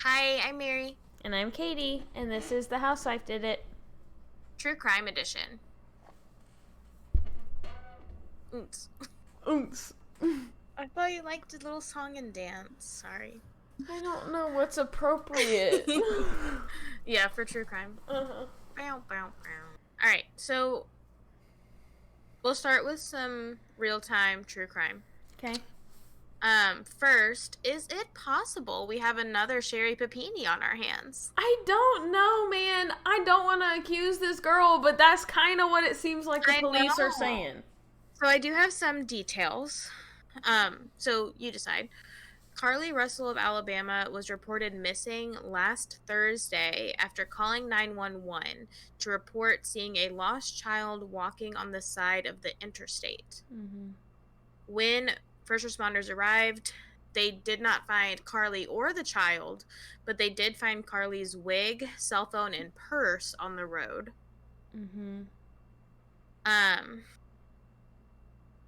Hi, I'm Mary. And I'm Katie, and this is The Housewife Did It. True Crime Edition. Oops. Oops. I thought you liked a little song and dance. Sorry. I don't know what's appropriate. Yeah, for true crime. Uh-huh. Bow, bow, bow. Alright, so we'll start with some real-time true crime. Okay. First, is it possible we have another Sherry Papini on our hands? I don't know, man. I don't want to accuse this girl, but that's kind of what it seems like the I police know. are saying. So I do have some details. So you decide. Carly Russell of Alabama was reported missing last Thursday after calling 911 to report seeing a lost child walking on the side of the interstate. Mm-hmm. When first responders arrived, they did not find Carly or the child, but they did find Carly's wig, cell phone, and purse on the road. Mm-hmm.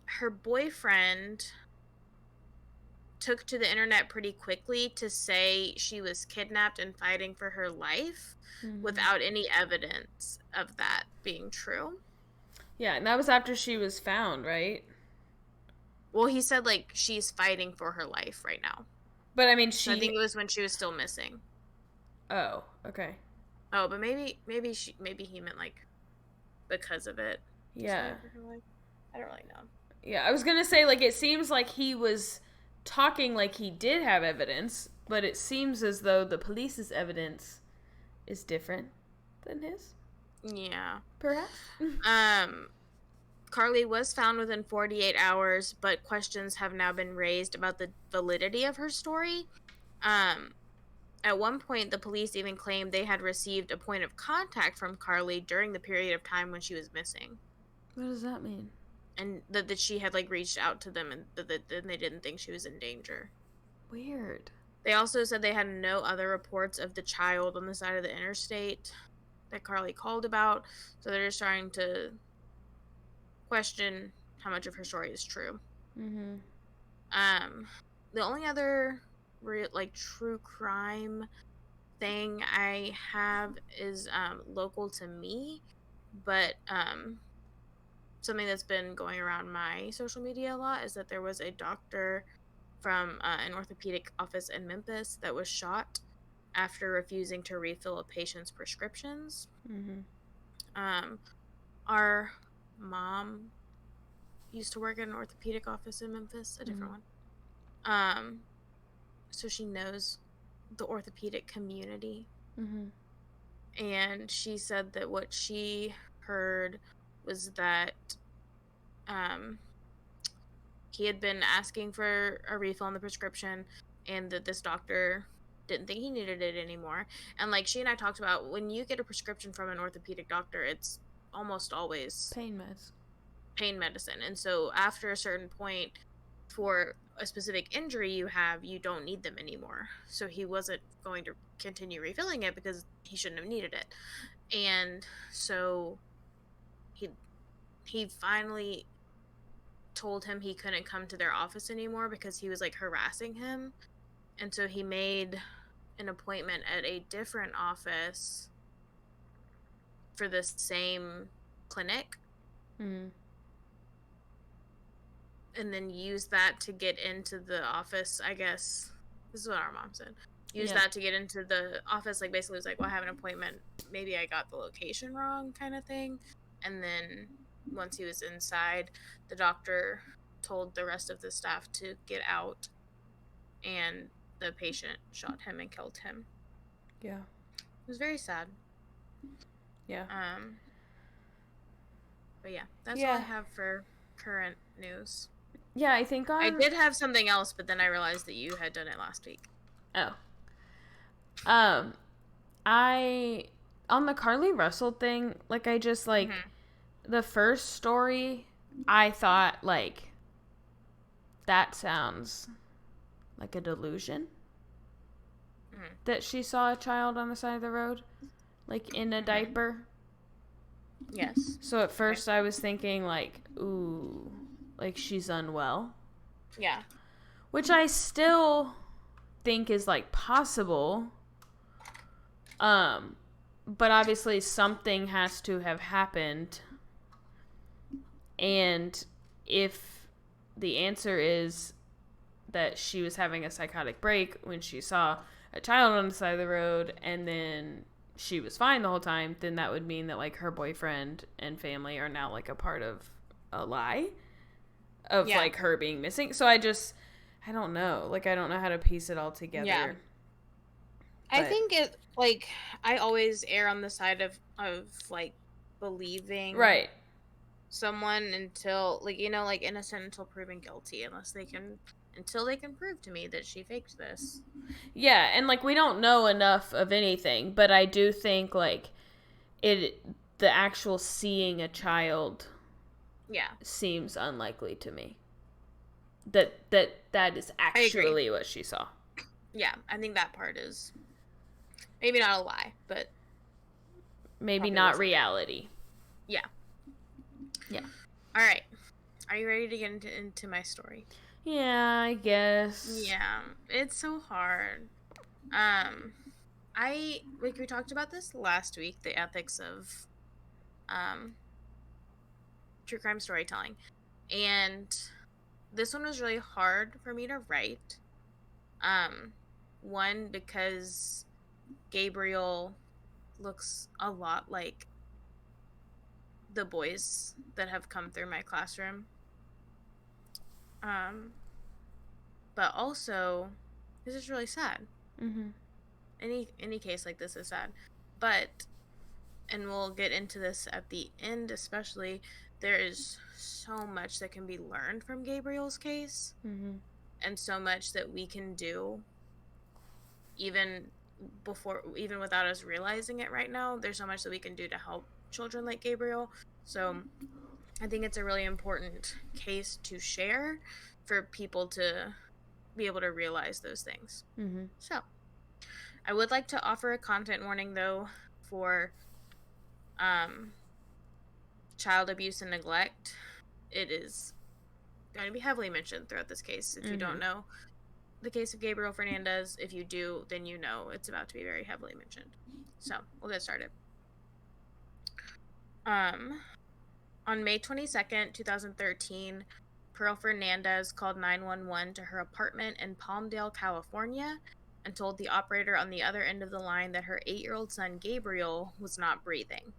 Her boyfriend took to the internet pretty quickly to say she was kidnapped and fighting for her life without any evidence of that being true. Yeah, and that was after she was found, right? Well, he said, like, she's fighting for her life right now. But, I mean, So I think it was when she was still missing. Oh, okay. Oh, but maybe he meant, like, because of it. Yeah. I don't really know. Yeah, I was gonna say, like, it seems like he was talking like he did have evidence, but it seems as though the police's evidence is different than his. Yeah. Perhaps. Carly was found within 48 hours, but questions have now been raised about the validity of her story. At one point, the police even claimed they had received a point of contact from Carly during the period of time when she was missing. What does that mean? And that she had, like, reached out to them and that they didn't think she was in danger. Weird. They also said they had no other reports of the child on the side of the interstate that Carly called about, so they're just trying to question how much of her story is true. Mm-hmm. The only other true crime thing I have is local to me, but something that's been going around my social media a lot is that there was a doctor from an orthopedic office in Memphis that was shot after refusing to refill a patient's prescriptions. Mm-hmm. Our mom used to work at an orthopedic office in Memphis, a different one. So she knows the orthopedic community. Mm-hmm. And she said that what she heard was that he had been asking for a refill on the prescription and that this doctor didn't think he needed it anymore. And, like, she and I talked about, when you get a prescription from an orthopedic doctor, it's almost always Pain meds. Pain medicine. And so after a certain point, for a specific injury you have, you don't need them anymore. So he wasn't going to continue refilling it because he shouldn't have needed it. And so he finally told him he couldn't come to their office anymore because he was, like, harassing him. And so he made an appointment at a different office for the same clinic. Mm-hmm. And then used that to get into the office, I guess. This is what our mom said. Use that to get into the office. Like, basically was like, well, I have an appointment. Maybe I got the location wrong, kind of thing. And then once he was inside, the doctor told the rest of the staff to get out. And the patient shot him and killed him. Yeah. It was very sad. Yeah. But yeah, that's all I have for current news. Yeah, I think I did have something else, but then I realized that you had done it last week. Oh. On the Carly Russell thing, like, I just, like, the first story, I thought, like, that sounds like a delusion. That she saw a child on the side of the road, like, in a diaper. Yes. So at first I was thinking, like, ooh, like, she's unwell. Yeah. Which I still think is, like, possible. But obviously something has to have happened. And if the answer is that she was having a psychotic break when she saw a child on the side of the road and then she was fine the whole time, then that would mean that, like, her boyfriend and family are now, like, a part of a lie of, like, her being missing. So I don't know. Like, I don't know how to piece it all together. Yeah. But I think it, like, I always err on the side of like, believing someone until, like, you know, like, innocent until proven guilty, until they can prove to me that she faked this. Yeah, and, like, we don't know enough of anything, but I do think, like, the actual seeing a child seems unlikely to me. That is actually what she saw. Yeah, I think that part is maybe not a lie, but maybe not reality. Yeah. Yeah. All right. Are you ready to get into my story? Yeah, I guess. Yeah, it's so hard. We talked about this last week, the ethics of true crime storytelling. And this one was really hard for me to write. One, because Gabriel looks a lot like the boys that have come through my classroom. But also, this is really sad. Mm-hmm. Any case like this is sad. But, and we'll get into this at the end especially, there is so much that can be learned from Gabriel's case. Mm-hmm. And so much that we can do even without us realizing it right now. There's so much that we can do to help children like Gabriel. So I think it's a really important case to share for people to be able to realize those things. Mm-hmm. So I would like to offer a content warning, though, for child abuse and neglect. It is going to be heavily mentioned throughout this case. If you don't know the case of Gabriel Fernandez, if you do, then you know it's about to be very heavily mentioned. So we'll get started. On May 22nd, 2013, Pearl Fernandez called 911 to her apartment in Palmdale, California, and told the operator on the other end of the line that her 8-year-old son Gabriel was not breathing.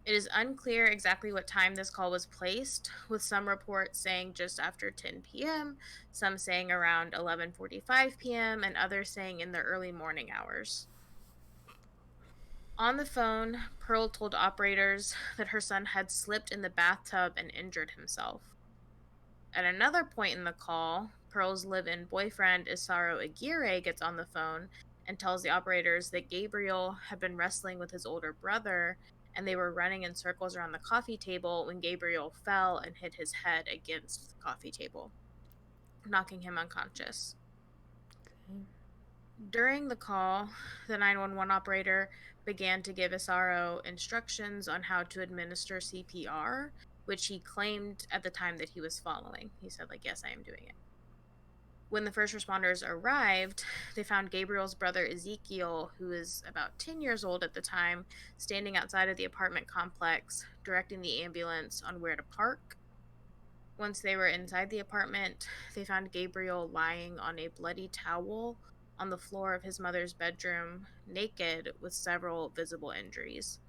It is unclear exactly what time this call was placed, with some reports saying just after 10 p.m., some saying around 11:45 p.m., and others saying in the early morning hours. On the phone, Pearl told operators that her son had slipped in the bathtub and injured himself. At another point in the call, Pearl's live-in boyfriend, Isaro Aguirre, gets on the phone and tells the operators that Gabriel had been wrestling with his older brother, and they were running in circles around the coffee table when Gabriel fell and hit his head against the coffee table, knocking him unconscious. Okay. During the call, the 911 operator began to give Isaro instructions on how to administer CPR, which he claimed at the time that he was following. He said, like, yes, I am doing it. When the first responders arrived, they found Gabriel's brother Ezekiel, who was about 10 years old at the time, standing outside of the apartment complex, directing the ambulance on where to park. Once they were inside the apartment, they found Gabriel lying on a bloody towel on the floor of his mother's bedroom, naked, with several visible injuries,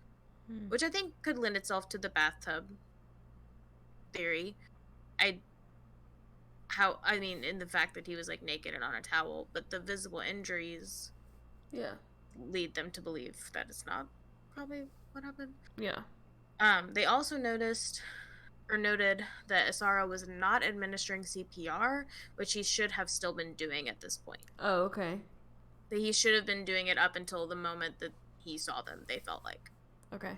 which I think could lend itself to the bathtub theory. In the fact that he was, like, naked and on a towel, but the visible injuries lead them to believe that it's not probably what happened. Yeah. They also noted that Isaro was not administering CPR, which he should have still been doing at this point. Oh, okay. That he should have been doing it up until the moment that he saw them, they felt like. Okay.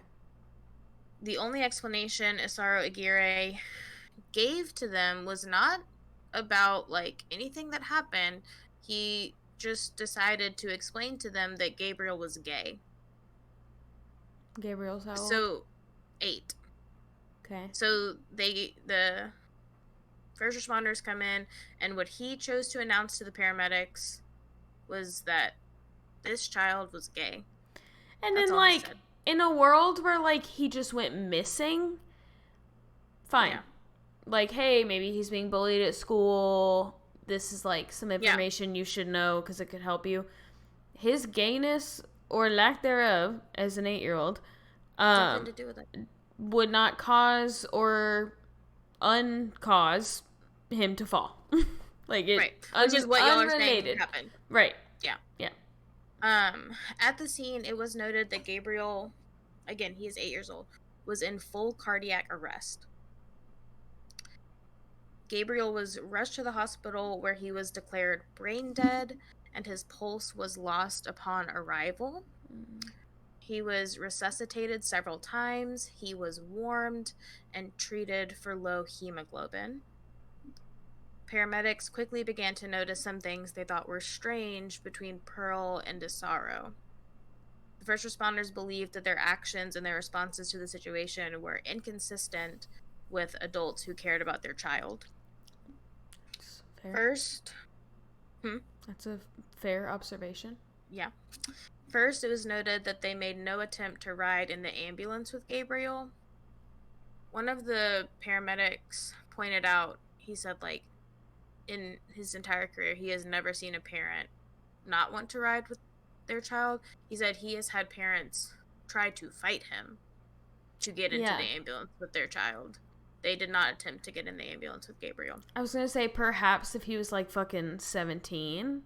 The only explanation Isaro Aguirre gave to them was not about, like, anything that happened. He just decided to explain to them that Gabriel was gay. Gabriel's how old? So, 8. Okay. So the first responders come in, and what he chose to announce to the paramedics was that This child was gay. And That's then, all he like, said. in a world where, like, he just went missing, fine. Yeah. Like, hey, maybe he's being bullied at school. This is, like, some information you should know because it could help you. His gayness, or lack thereof, as an 8-year-old, Nothing to do with it. would not cause or uncause him to fall. Like, it, right. Which is what y'all are saying happened. Right. Yeah. Yeah. At the scene, it was noted that Gabriel, again, he is 8 years old, was in full cardiac arrest. Gabriel was rushed to the hospital where he was declared brain dead and his pulse was lost upon arrival. He was resuscitated several times. He was warmed and treated for low hemoglobin. Paramedics quickly began to notice some things they thought were strange between Pearl and DeSaro. The first responders believed that their actions and their responses to the situation were inconsistent with adults who cared about their child. Fair. First, That's a fair observation. Yeah. First, it was noted that they made no attempt to ride in the ambulance with Gabriel. One of the paramedics pointed out, he said, like, in his entire career, he has never seen a parent not want to ride with their child. He said he has had parents try to fight him to get into the ambulance with their child. They did not attempt to get in the ambulance with Gabriel. I was going to say perhaps if he was like fucking 17.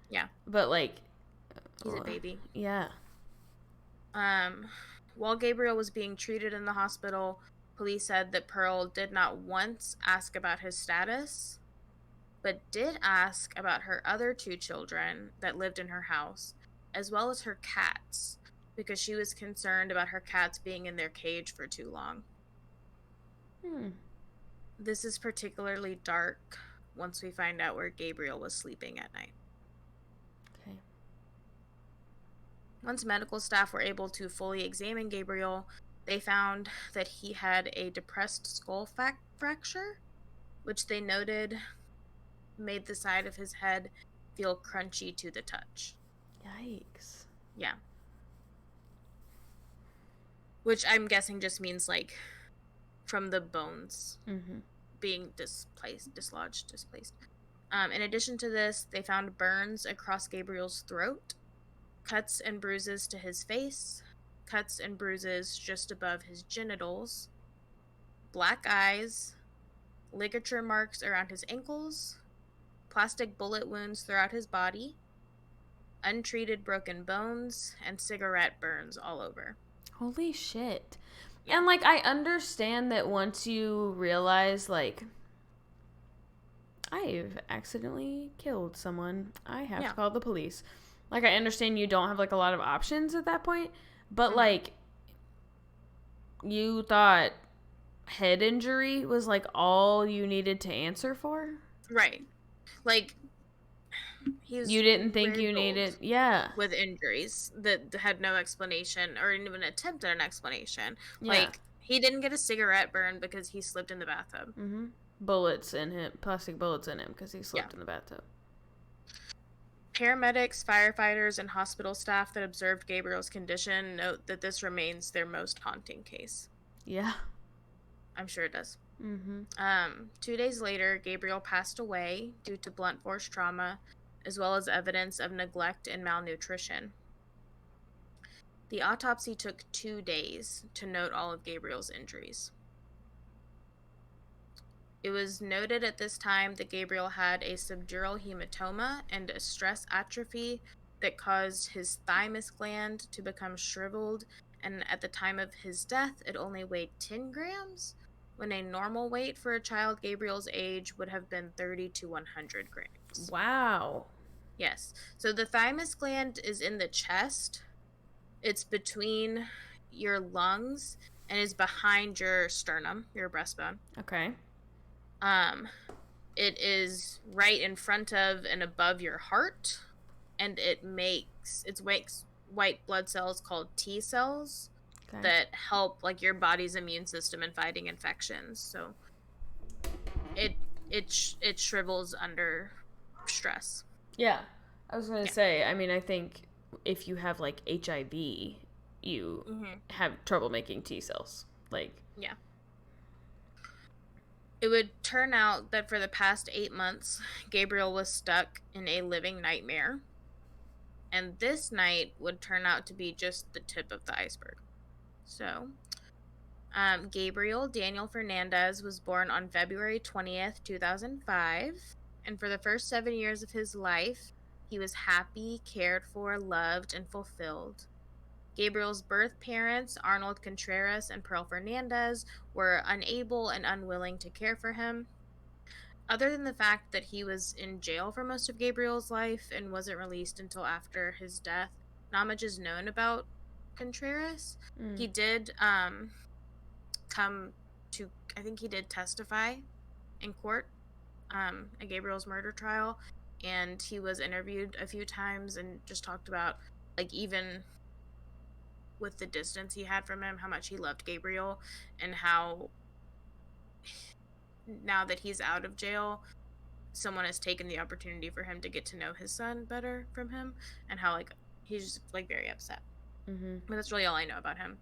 Yeah. But like... He's a baby. Yeah. While Gabriel was being treated in the hospital, police said that Pearl did not once ask about his status, but did ask about her other 2 children that lived in her house, as well as her cats, because she was concerned about her cats being in their cage for too long. This is particularly dark once we find out where Gabriel was sleeping at night. Okay. Once medical staff were able to fully examine Gabriel, they found that he had a depressed skull fracture, which they noted made the side of his head feel crunchy to the touch. Yikes. Yeah. Which I'm guessing just means, like, from the bones being dislodged. In addition to this, they found burns across Gabriel's throat, cuts and bruises to his face, cuts and bruises just above his genitals, black eyes, ligature marks around his ankles, plastic bullet wounds throughout his body, untreated broken bones, and cigarette burns all over. Holy shit. Yeah. And, like, I understand that once you realize, like, I've accidentally killed someone, I have to call the police. Like, I understand you don't have, like, a lot of options at that point, but, like, you thought head injury was, like, all you needed to answer for? Right. Like, you didn't think you needed... Yeah. With injuries that had no explanation or even attempt at an explanation. Yeah. Like, he didn't get a cigarette burn because he slipped in the bathtub. Bullets in him. Plastic bullets in him because he slipped in the bathtub. Paramedics, firefighters, and hospital staff that observed Gabriel's condition note that this remains their most haunting case. Yeah. I'm sure it does. 2 days later, Gabriel passed away due to blunt force trauma, as well as evidence of neglect and malnutrition. The autopsy took 2 days to note all of Gabriel's injuries. It was noted at this time that Gabriel had a subdural hematoma and a stress atrophy that caused his thymus gland to become shriveled, and at the time of his death, it only weighed 10 grams, when a normal weight for a child Gabriel's age would have been 30 to 100 grams. Wow. Yes. So the thymus gland is in the chest. It's between your lungs and is behind your sternum, your breastbone. Okay. It is right in front of and above your heart, and it makes white blood cells called T cells that help, like, your body's immune system in fighting infections. So it shrivels under stress. Yeah. I was going to say, I mean, I think if you have like HIV, you Mm-hmm. have trouble making T cells. Like, Yeah. It would turn out that for the past 8 months, Gabriel was stuck in a living nightmare. And this night would turn out to be just the tip of the iceberg. So, Gabriel Daniel Fernandez was born on February 20th, 2005. And for the first 7 years of his life, he was happy, cared for, loved, and fulfilled. Gabriel's birth parents, Arnold Contreras and Pearl Fernandez, were unable and unwilling to care for him. Other than the fact that he was in jail for most of Gabriel's life and wasn't released until after his death, not much is known about Contreras. He did come to, I think he did testify in court at Gabriel's murder trial, and he was interviewed a few times and just talked about, like, even with the distance he had from him, how much he loved Gabriel, and how now that he's out of jail, someone has taken the opportunity for him to get to know his son better from him, and how, like, he's like very upset. But that's really all I know about him.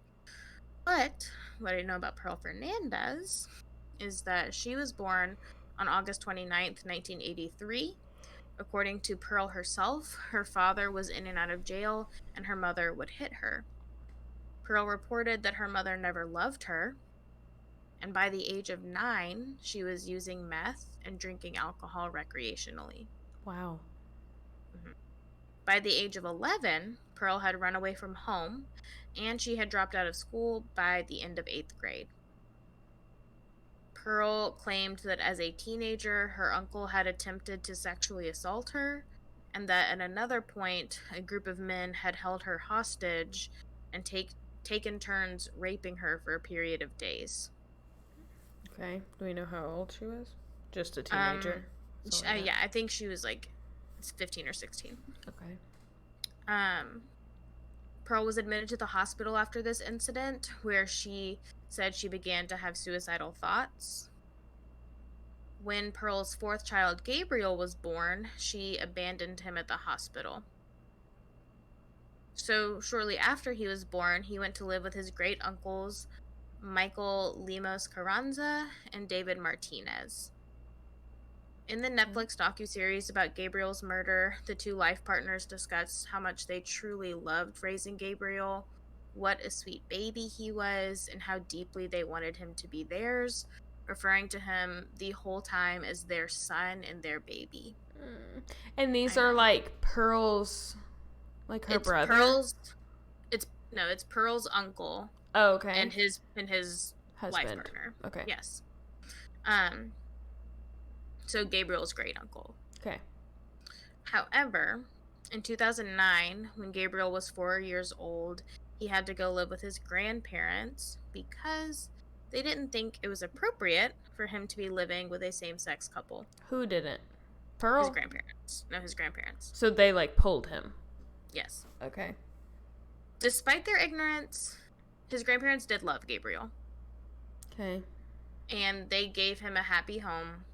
But what I know about Pearl Fernandez is that she was born on August 29th, 1983. According to Pearl herself, her father was in and out of jail, and her mother would hit her. Pearl reported that her mother never loved her, and by the age of 9, she was using meth and drinking alcohol recreationally. wow. Mm-hmm. By the age of 11, Pearl had run away from home, and she had dropped out of school by the end of 8th grade. Pearl claimed that as a teenager, her uncle had attempted to sexually assault her, and that at another point, a group of men had held her hostage and taken turns raping her for a period of days. Okay. Do we know how old she was? Just a Um, teenager? Like yeah, I think she was like 15 or 16. Okay. Pearl was admitted to the hospital after this incident, where she said she began to have suicidal thoughts. When Pearl's fourth child, Gabriel, was born, she abandoned him at the hospital. So shortly after he was born, he went to live with his great uncles, Michael Lemos Carranza and David Martinez. In the Netflix docuseries about Gabriel's murder, the two life partners discussed how much they truly loved raising Gabriel, what a sweet baby he was, and how deeply they wanted him to be theirs, referring to him the whole time as their son and their baby. And these are like Pearl's, like her It's brother? it's Pearl's uncle. Oh, okay. And his husband. life partner. Okay. Yes. So Gabriel's great uncle. Okay. However, in 2009, when Gabriel was 4 years old, he had to go live with his grandparents because they didn't think it was appropriate for him to be living with a same-sex couple. Who didn't? Pearl? His grandparents. No, his grandparents. So they like pulled him. Yes. Okay. Despite their ignorance, his grandparents did love Gabriel. Okay. And they gave him a happy home.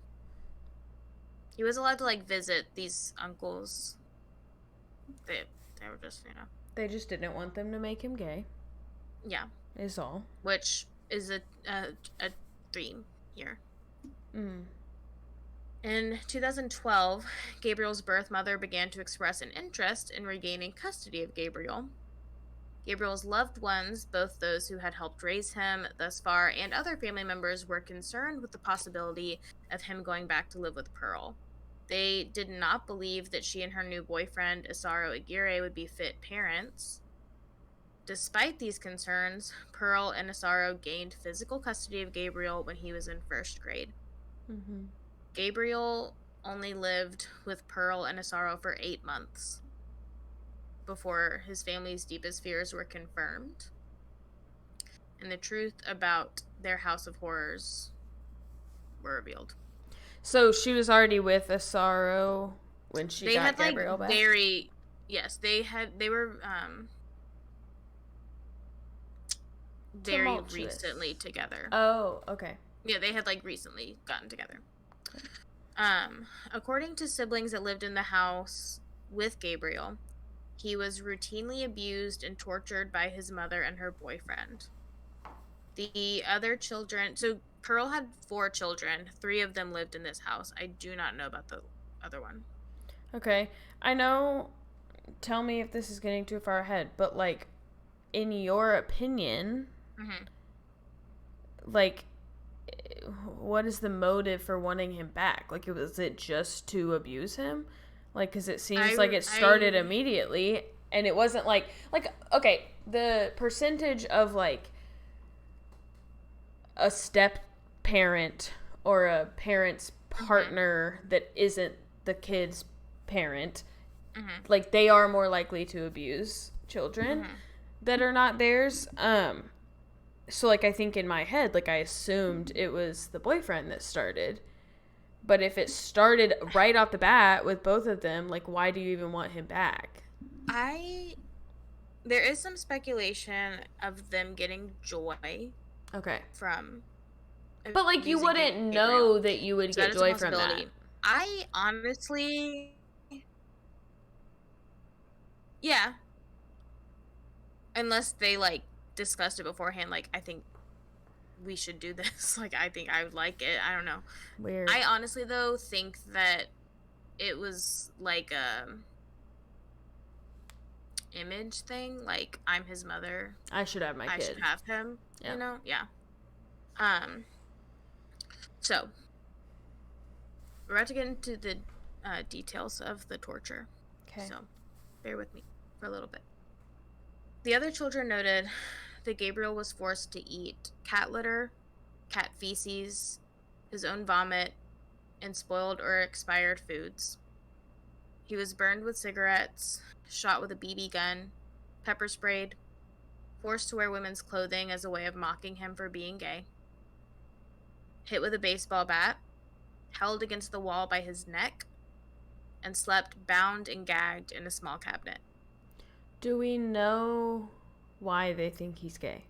He was allowed to, like, visit these uncles. They were just, They just didn't want them to make him gay. Yeah. Is all. Which is a dream here. In 2012, Gabriel's birth mother began to express an interest in regaining custody of Gabriel. Gabriel's loved ones, both those who had helped raise him thus far and other family members, were concerned with the possibility of him going back to live with Pearl. They did not believe that she and her new boyfriend, Isaro Aguirre, would be fit parents. Despite these concerns, Pearl and Isaro gained physical custody of Gabriel when he was in first grade. Gabriel only lived with Pearl and Isaro for 8 months before his family's deepest fears were confirmed, and the truth about their house of horrors were revealed. So she was already with Isaro when she got Gabriel back? They were very recently together. Oh, okay. Yeah, they had, like, recently gotten together. According to siblings that lived in the house with Gabriel, He was routinely abused and tortured by his mother and her boyfriend. The other children, so Pearl had 4 children. 3 of them lived in this house. I do not know about the other one. Okay. I know, tell me if this is getting too far ahead, but like, in your opinion, like, what is the motive for wanting him back? Like, was it just to abuse him? Like, because it seems like it started immediately, and it wasn't like, okay, the percentage of, like, a step parent or a parent's partner that isn't the kid's parent, like, they are more likely to abuse children that are not theirs. So, like, I think in my head, like, I assumed it was the boyfriend that started. But if it started right off the bat with both of them, like, why do you even want him back? There is some speculation of them getting joy. Okay. From. But, like, you wouldn't know that you would get joy from that. I honestly. Yeah. Unless they, like, discussed it beforehand, like, I think we should do this. Like, I think I would like it. I don't know. Weird. I honestly, though, think that it was like a image thing. Like, I'm his mother. I should have my kid. I should have him. Yeah. You know? Yeah. So, we're about to get into the details of the torture. Okay. So, bear with me for a little bit. The other children noted that Gabriel was forced to eat cat litter, cat feces, his own vomit, and spoiled or expired foods. He was burned with cigarettes, shot with a BB gun, pepper sprayed, forced to wear women's clothing as a way of mocking him for being gay, hit with a baseball bat, held against the wall by his neck, and slept bound and gagged in a small cabinet. Do we know why they think he's gay?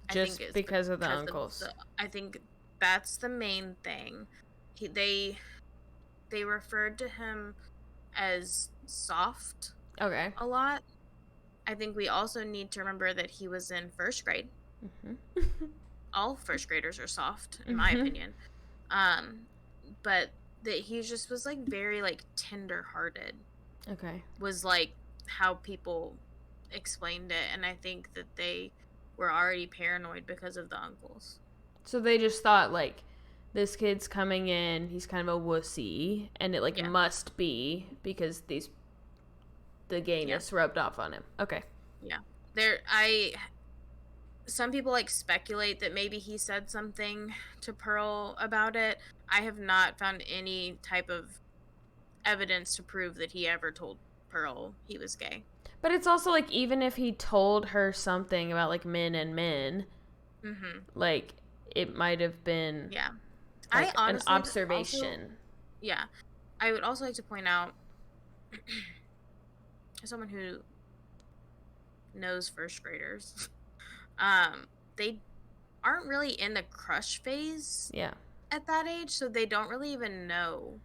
Just because of the uncles? I think that's the main thing. They referred to him as soft. Okay. A lot. I think we also need to remember that he was in first grade. All first graders are soft, in my opinion. But that he just was, like, very, like, tender-hearted. Okay. Was, like, how people explained it, and I think that they were already paranoid because of the uncles. So they just thought, like, this kid's coming in, he's kind of a wussy, and it, like, must be because the gayness rubbed off on him. Okay. Yeah. Some people, like, speculate that maybe he said something to Pearl about it. I have not found any type of evidence to prove that he ever told Pearl he was gay. But it's also, like, even if he told her something about, like, men and men, like, it might have been like, an observation. I would also like to point out, as someone who knows first graders, they aren't really in the crush phase at that age, so they don't really even know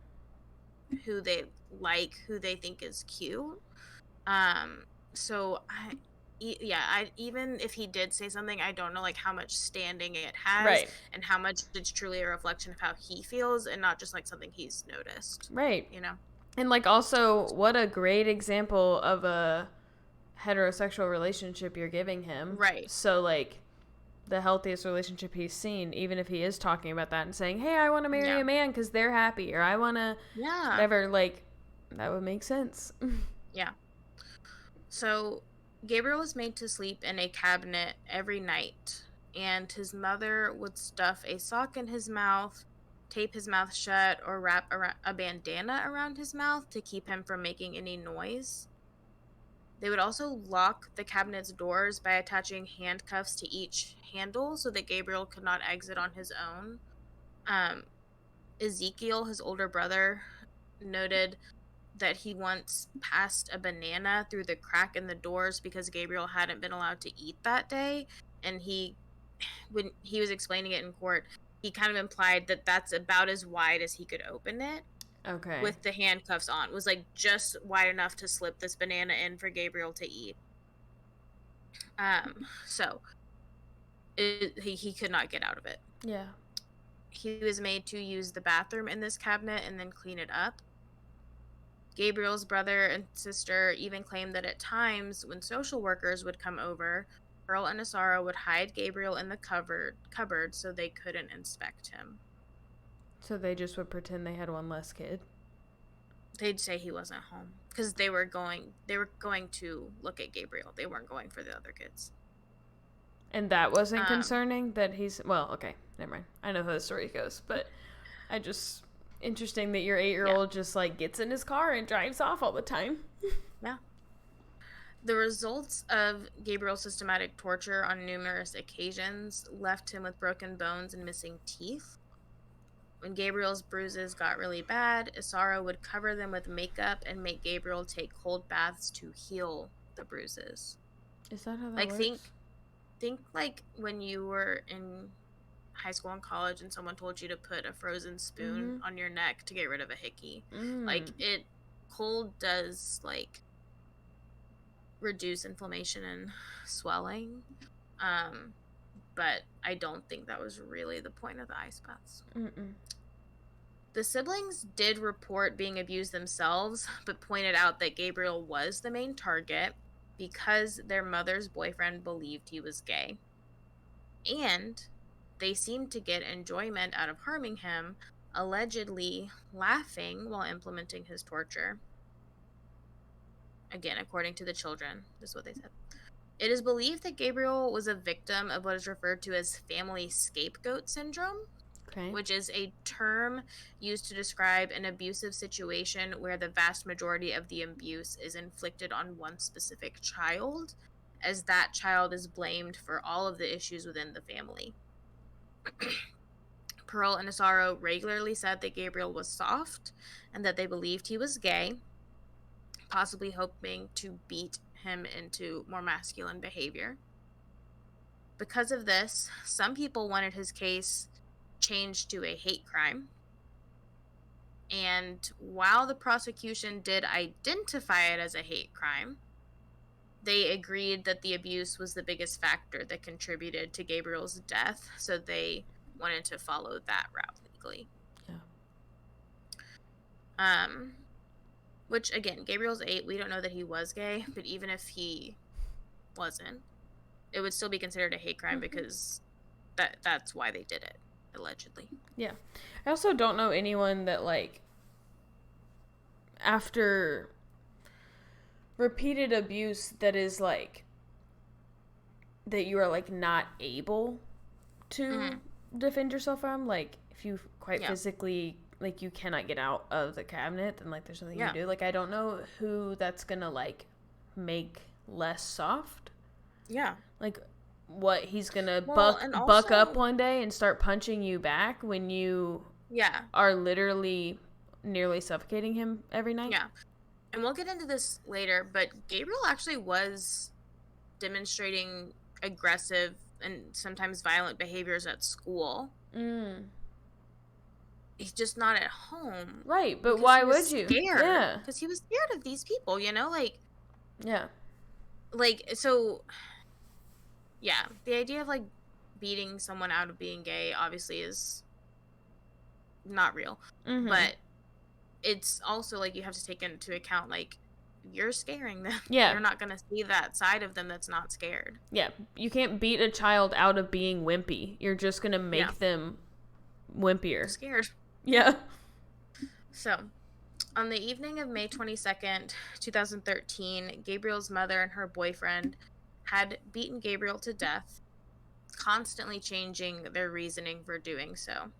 who they like, who they think is cute. So even if he did say something, I don't know, like, how much standing it has, and how much it's truly a reflection of how he feels and not just, like, something he's noticed. Right. You know? And, like, also, what a great example of a heterosexual relationship you're giving him. Right. So, like, the healthiest relationship he's seen, even if he is talking about that and saying, hey, I want to marry a man because they're happy, or I want to whatever, like, that would make sense. Yeah. So, Gabriel was made to sleep in a cabinet every night, and his mother would stuff a sock in his mouth, tape his mouth shut, or wrap a bandana around his mouth to keep him from making any noise. They would also lock the cabinet's doors by attaching handcuffs to each handle so that Gabriel could not exit on his own. Ezekiel, his older brother, noted that he once passed a banana through the crack in the doors because Gabriel hadn't been allowed to eat that day, and when he was explaining it in court, he kind of implied that that's about as wide as he could open it. Okay. with the handcuffs on. It was like just wide enough to slip this banana in for Gabriel to eat. So he could not get out of it. Yeah. He was made to use the bathroom in this cabinet and then clean it up. Gabriel's brother and sister even claimed that at times when social workers would come over, Pearl and Asara would hide Gabriel in the cupboard so they couldn't inspect him. So they just would pretend they had one less kid. They'd say he wasn't home because they were going to look at Gabriel. They weren't going for the other kids. And that wasn't concerning that he's... Well, okay, never mind. I know how the story goes, but I just... Interesting that your 8-year-old just, like, gets in his car and drives off all the time. Yeah. The results of Gabriel's systematic torture on numerous occasions left him with broken bones and missing teeth. When Gabriel's bruises got really bad, Asara would cover them with makeup and make Gabriel take cold baths to heal the bruises. Is that how that works? Think like when you were in high school and college and someone told you to put a frozen spoon on your neck to get rid of a hickey. Like, cold does, like, reduce inflammation and swelling. But I don't think that was really the point of the ice baths. The siblings did report being abused themselves, but pointed out that Gabriel was the main target because their mother's boyfriend believed he was gay. And they seemed to get enjoyment out of harming him, allegedly laughing while implementing his torture. Again, according to the children, this is what they said. It is believed that Gabriel was a victim of what is referred to as family scapegoat syndrome, which is a term used to describe an abusive situation where the vast majority of the abuse is inflicted on one specific child, as that child is blamed for all of the issues within the family. Pearl and Asaro regularly said that Gabriel was soft and that they believed he was gay, possibly hoping to beat him into more masculine behavior. Because of this, some people wanted his case changed to a hate crime. And while the prosecution did identify it as a hate crime, they agreed that the abuse was the biggest factor that contributed to Gabriel's death, so they wanted to follow that route legally. Yeah. Which, again, Gabriel's 8, we don't know that he was gay, but even if he wasn't, it would still be considered a hate crime because that's why they did it, allegedly. Yeah. I also don't know anyone that, like, after repeated abuse that is, like, that you are, like, not able to defend yourself from. Like, if you quite physically, like, you cannot get out of the cabinet, then, like, there's nothing you do. Like, I don't know who that's gonna, like, make less soft. Yeah. Like, what, he's gonna buck up one day and start punching you back when you are literally nearly suffocating him every night? Yeah. And we'll get into this later, but Gabriel actually was demonstrating aggressive and sometimes violent behaviors at school. He's just not at home. Right, but why would you? Yeah. Because he was scared of these people, you know? Like... Yeah. Like, so... Yeah, the idea of, like, beating someone out of being gay obviously is not real. But it's also, like, you have to take into account, like, you're scaring them. Yeah. You're not going to see that side of them that's not scared. Yeah. You can't beat a child out of being wimpy. You're just going to make them wimpier. Scared. Yeah. So, on the evening of May 22nd, 2013, Gabriel's mother and her boyfriend had beaten Gabriel to death, constantly changing their reasoning for doing so.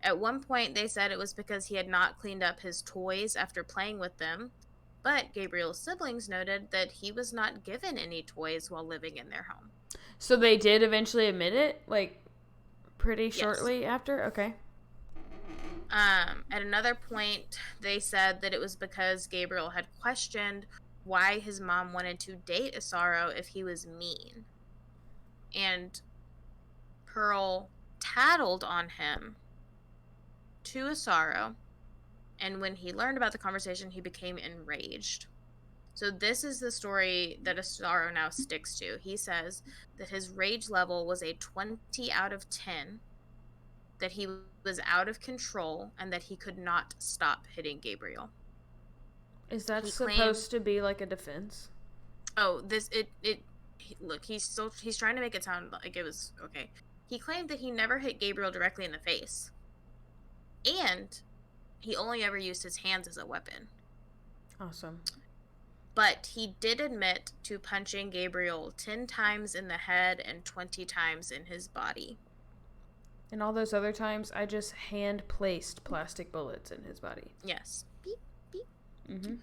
At one point, they said it was because he had not cleaned up his toys after playing with them, but Gabriel's siblings noted that he was not given any toys while living in their home. So they did eventually admit it, like, pretty shortly after? Okay. At another point, they said that it was because Gabriel had questioned why his mom wanted to date Asaro if he was mean. And Pearl tattled on him to Asaro And when he learned about the conversation, he became enraged. So this is the story that Asaro now sticks to. He says that his rage level was a 20 out of 10, that he was out of control, and that he could not stop hitting Gabriel. Is that He claimed, supposed to be like a defense? oh, look, he's trying to make it sound like it was okay. He claimed that he never hit Gabriel directly in the face, and he only ever used his hands as a weapon. Awesome. But he did admit to punching Gabriel 10 times in the head and 20 times in his body. And all those other times, I just hand placed plastic bullets in his body. Yes. Beep, beep. Mm-hmm.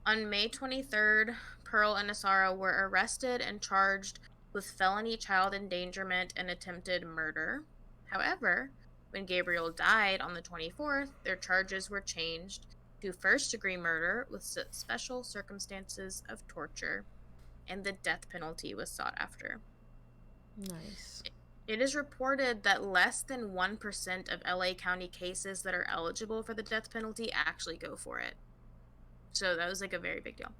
On May 23rd, Pearl and Asaro were arrested and charged with felony child endangerment and attempted murder. However, when Gabriel died on the 24th, their charges were changed to first-degree murder with special circumstances of torture, and the death penalty was sought after. Nice. It is reported that less than 1% of LA County cases that are eligible for the death penalty actually go for it. So that was like a very big deal.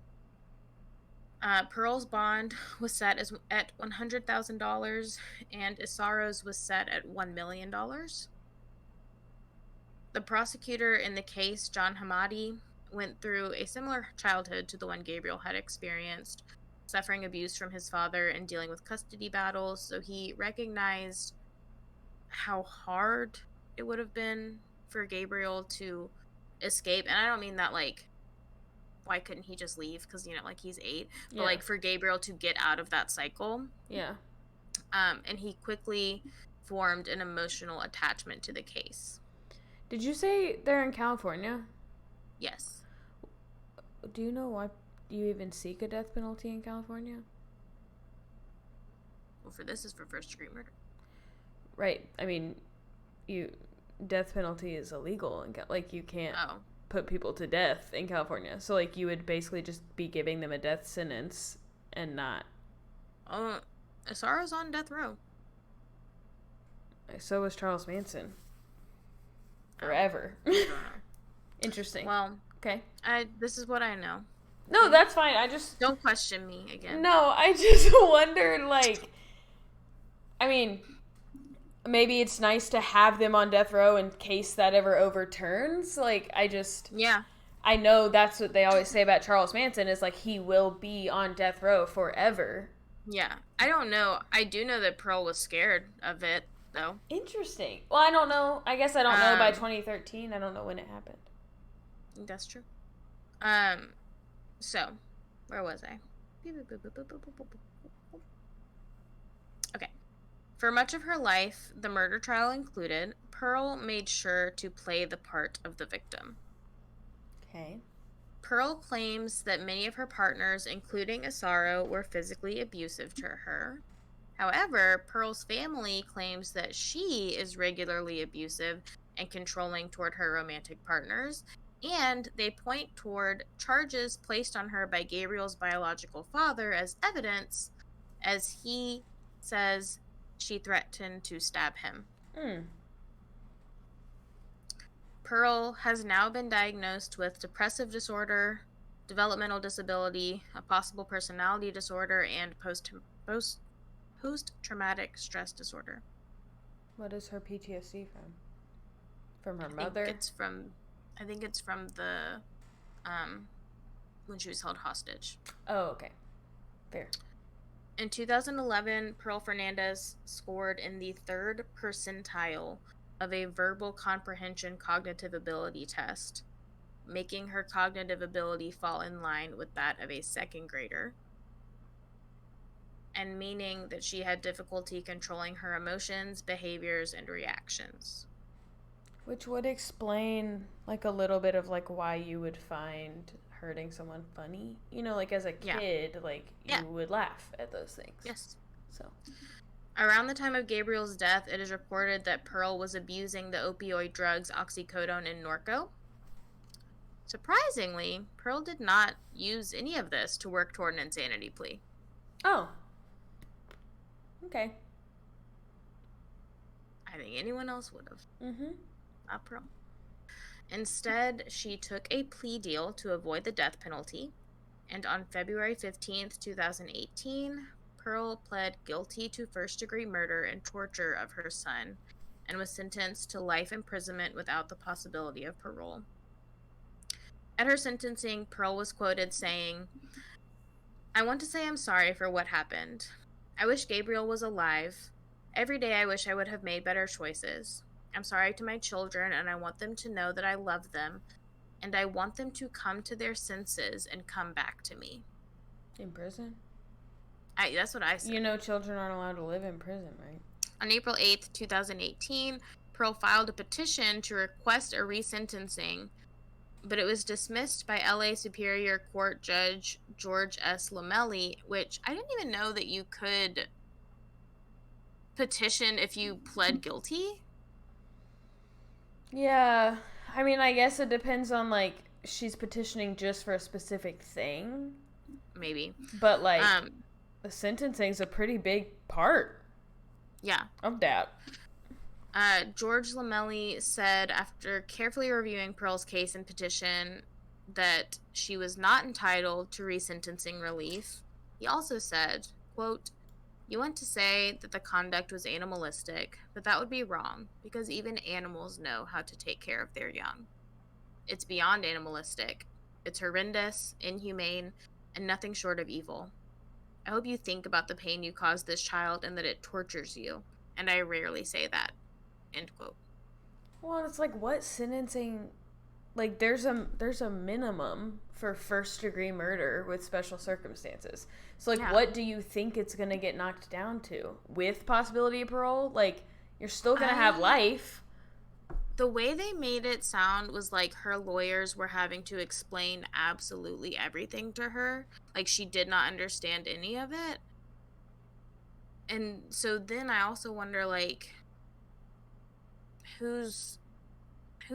Pearl's bond was set at $100,000, and Asaro's was set at $1 million. The prosecutor in the case, John Hamadi, went through a similar childhood to the one Gabriel had experienced, suffering abuse from his father and dealing with custody battles, so he recognized how hard it would have been for Gabriel to escape. And I don't mean that, like, why couldn't he just leave? Because, you know, like, he's 8. But, like, for Gabriel to get out of that cycle. Yeah. And he quickly formed an emotional attachment to the case. Did you say they're in California? Yes. Do you know why you even seek a death penalty in California? Well, this is for first-degree murder. Right. I mean, death penalty is illegal, and like, you can't put people to death in California. So, like, you would basically just be giving them a death sentence and not. Asaro's on death row. So was Charles Manson. Forever. Interesting. Well, okay. This is what I know. No, that's fine. I just... Don't question me again. No, I just wondered, like... I mean, maybe it's nice to have them on death row in case that ever overturns. Like, I just... Yeah. I know that's what they always say about Charles Manson, is, like, he will be on death row forever. Yeah. I don't know. I do know that Pearl was scared of it, though. Interesting. Well, I don't know. I guess I don't know by 2013. I don't know when it happened. That's true. So, where was I? Okay. For much of her life, the murder trial included, Pearl made sure to play the part of the victim. Okay. Pearl claims that many of her partners, including Asaro, were physically abusive to her. However, Pearl's family claims that she is regularly abusive and controlling toward her romantic partners, and they point toward charges placed on her by Gabriel's biological father as evidence, as he says she threatened to stab him. Pearl has now been diagnosed with depressive disorder, developmental disability, a possible personality disorder, and post-traumatic stress disorder. What is her PTSD from? From her mother? I think it's from the when she was held hostage. Oh, okay. Fair. In 2011, Pearl Fernandez scored in the 3rd percentile of a verbal comprehension cognitive ability test, making her cognitive ability fall in line with that of a 2nd grader, and meaning that she had difficulty controlling her emotions, behaviors, and reactions. Which would explain, like, a little bit of, like, why you would find hurting someone funny. You know, like, as a kid, like, you would laugh at those things. Yes. So. Around the time of Gabriel's death, it is reported that Pearl was abusing the opioid drugs oxycodone and Norco. Surprisingly, Pearl did not use any of this to work toward an insanity plea. Oh. Okay. I think anyone else would have. Mm-hmm. Not Pearl. Instead, she took a plea deal to avoid the death penalty, and on February 15th, 2018, Pearl pled guilty to first-degree murder and torture of her son and was sentenced to life imprisonment without the possibility of parole. At her sentencing, Pearl was quoted saying, "I want to say I'm sorry for what happened. I wish Gabriel was alive. Every day I wish I would have made better choices. I'm sorry to my children, and I want them to know that I love them, and I want them to come to their senses and come back to me." In prison? That's what I said. You know children aren't allowed to live in prison, right? On April 8th, 2018, Pearl filed a petition to request a resentencing, but it was dismissed by LA Superior Court Judge George S. Lamelli, which I didn't even know that you could petition if you pled guilty. Yeah. I mean, I guess it depends on, like, she's petitioning just for a specific thing. Maybe. But, like, the sentencing's a pretty big part. Yeah. Of that. George Lamelli said, after carefully reviewing Pearl's case and petition, that she was not entitled to resentencing relief. He also said, quote, "You want to say that the conduct was animalistic, but that would be wrong, because even animals know how to take care of their young. It's beyond animalistic. It's horrendous, inhumane, and nothing short of evil. I hope you think about the pain you caused this child and that it tortures you, and I rarely say that." End quote. Well, it's like, what sentencing? Like, there's a minimum for first-degree murder with special circumstances. So, like, what do you think it's going to get knocked down to? With possibility of parole? Like, you're still going to have life. The way they made it sound was like her lawyers were having to explain absolutely everything to her. Like, she did not understand any of it. And so then I also wonder, like, who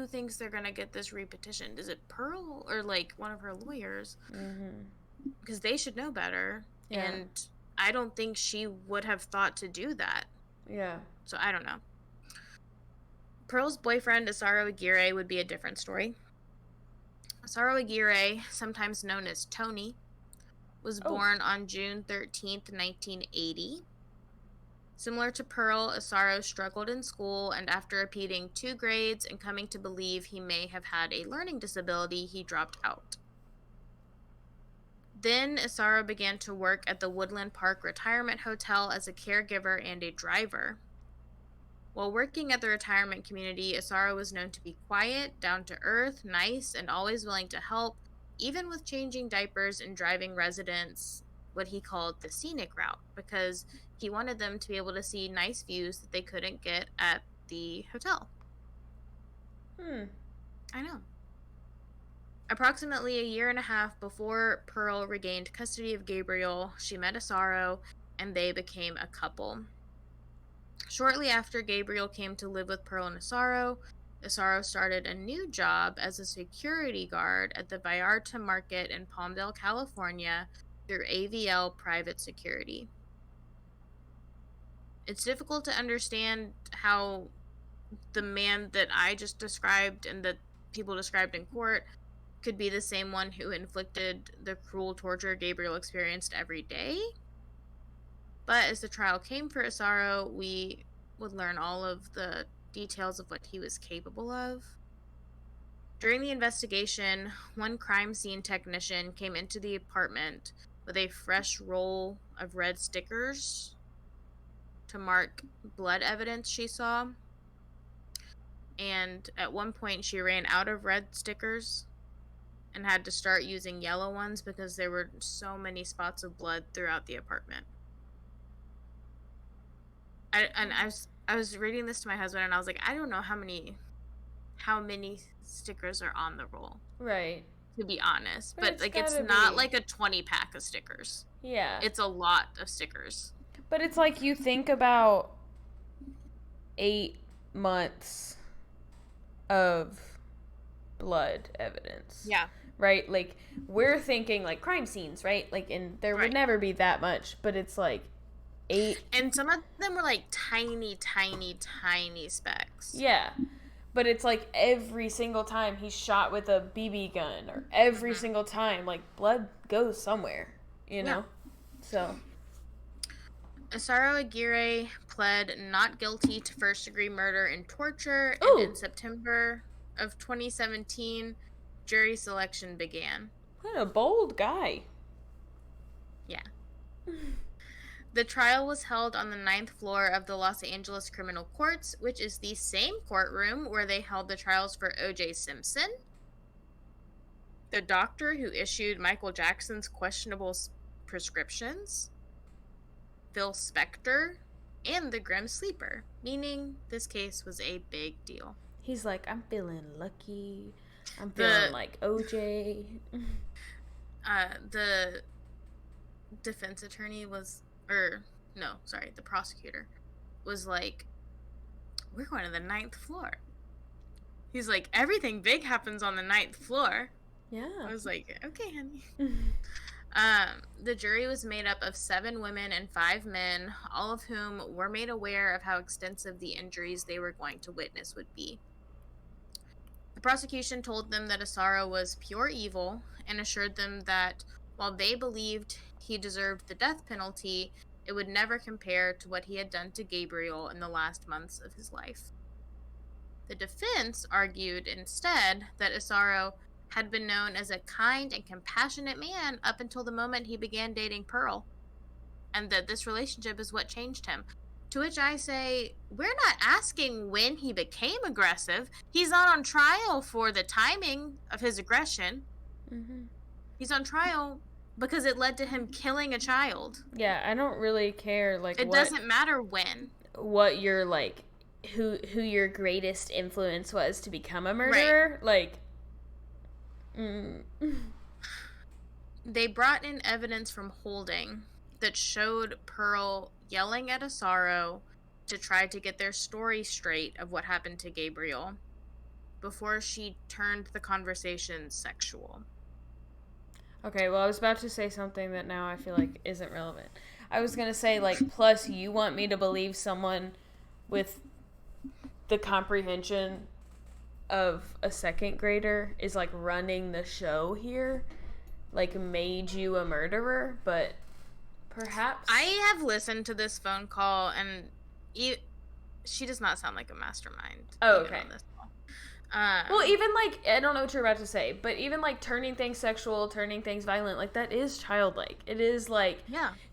thinks they're gonna get this repetitioned? Is it Pearl or, like, one of her lawyers? Because they should know better. Yeah. And I don't think she would have thought to do that. Yeah. So I don't know. Pearl's boyfriend, Isauro Aguirre, would be a different story. Isauro Aguirre, sometimes known as Tony, was born on June 13th, 1980. Similar to Pearl, Isauro struggled in school, and after repeating 2 grades and coming to believe he may have had a learning disability, he dropped out. Then Isauro began to work at the Woodland Park Retirement Hotel as a caregiver and a driver. While working at the retirement community, Isauro was known to be quiet, down-to-earth, nice, and always willing to help, even with changing diapers and driving residents what he called the scenic route, because he wanted them to be able to see nice views that they couldn't get at the hotel. I know. Approximately a year and a half before Pearl regained custody of Gabriel, she met Isauro, and they became a couple. Shortly after Gabriel came to live with Pearl and Isauro started a new job as a security guard at the Vallarta Market in Palmdale, California, through AVL Private Security. It's difficult to understand how the man that I just described and that people described in court could be the same one who inflicted the cruel torture Gabriel experienced every day. But as the trial came for Isauro, we would learn all of the details of what he was capable of. During the investigation, one crime scene technician came into the apartment with a fresh roll of red stickers to mark blood evidence she saw. And at one point, she ran out of red stickers and had to start using yellow ones because there were so many spots of blood throughout the apartment. I was reading this to my husband, and I was like, I don't know how many stickers are on the roll. Right. To be honest. But like, it's not like a 20-pack of stickers. Yeah. It's a lot of stickers. But it's like, you think about 8 months of blood evidence. Yeah. Right? Like, we're thinking, like, crime scenes, right? Like, and there would never be that much, but it's like 8. And some of them were like tiny, tiny, tiny specks. Yeah. But it's like every single time he's shot with a BB gun, or every single time, like, blood goes somewhere, you know? So. Isauro Aguirre pled not guilty to first-degree murder and torture, and Ooh! in September of 2017, jury selection began. What a bold guy. Yeah. The trial was held on the 9th floor of the Los Angeles Criminal Courts, which is the same courtroom where they held the trials for O.J. Simpson, the doctor who issued Michael Jackson's questionable prescriptions, Phil Spector, and the Grim Sleeper, meaning this case was a big deal. He's like, I'm feeling lucky. I'm feeling like OJ. The defense attorney was, the prosecutor was like, we're going to the 9th floor. He's like, everything big happens on the 9th floor. Yeah. I was like, okay, honey. The jury was made up of 7 women and 5 men, all of whom were made aware of how extensive the injuries they were going to witness would be. The prosecution told them that Isauro was pure evil and assured them that while they believed he deserved the death penalty, it would never compare to what he had done to Gabriel in the last months of his life. The defense argued instead that Isauro had been known as a kind and compassionate man up until the moment he began dating Pearl, and that this relationship is what changed him. To which I say, we're not asking when he became aggressive. He's not on trial for the timing of his aggression. Mm-hmm. He's on trial because it led to him killing a child. Yeah, I don't really care, like, it doesn't matter when. What your, like, who your greatest influence was to become a murderer. Right. Like, They brought in evidence from holding that showed Pearl yelling at Isauro to try to get their story straight of what happened to Gabriel before she turned the conversation sexual. Okay, well, I was about to say something that now I feel like isn't relevant. I was going to say, like, plus you want me to believe someone with the comprehension of a second grader is, like, running the show here, like, made you a murderer, but perhaps... I have listened to this phone call, and she does not sound like a mastermind. Oh, okay. On this call. Well, even, like, I don't know what you're about to say, but even, like, turning things sexual, turning things violent, like, that is childlike. It is, like,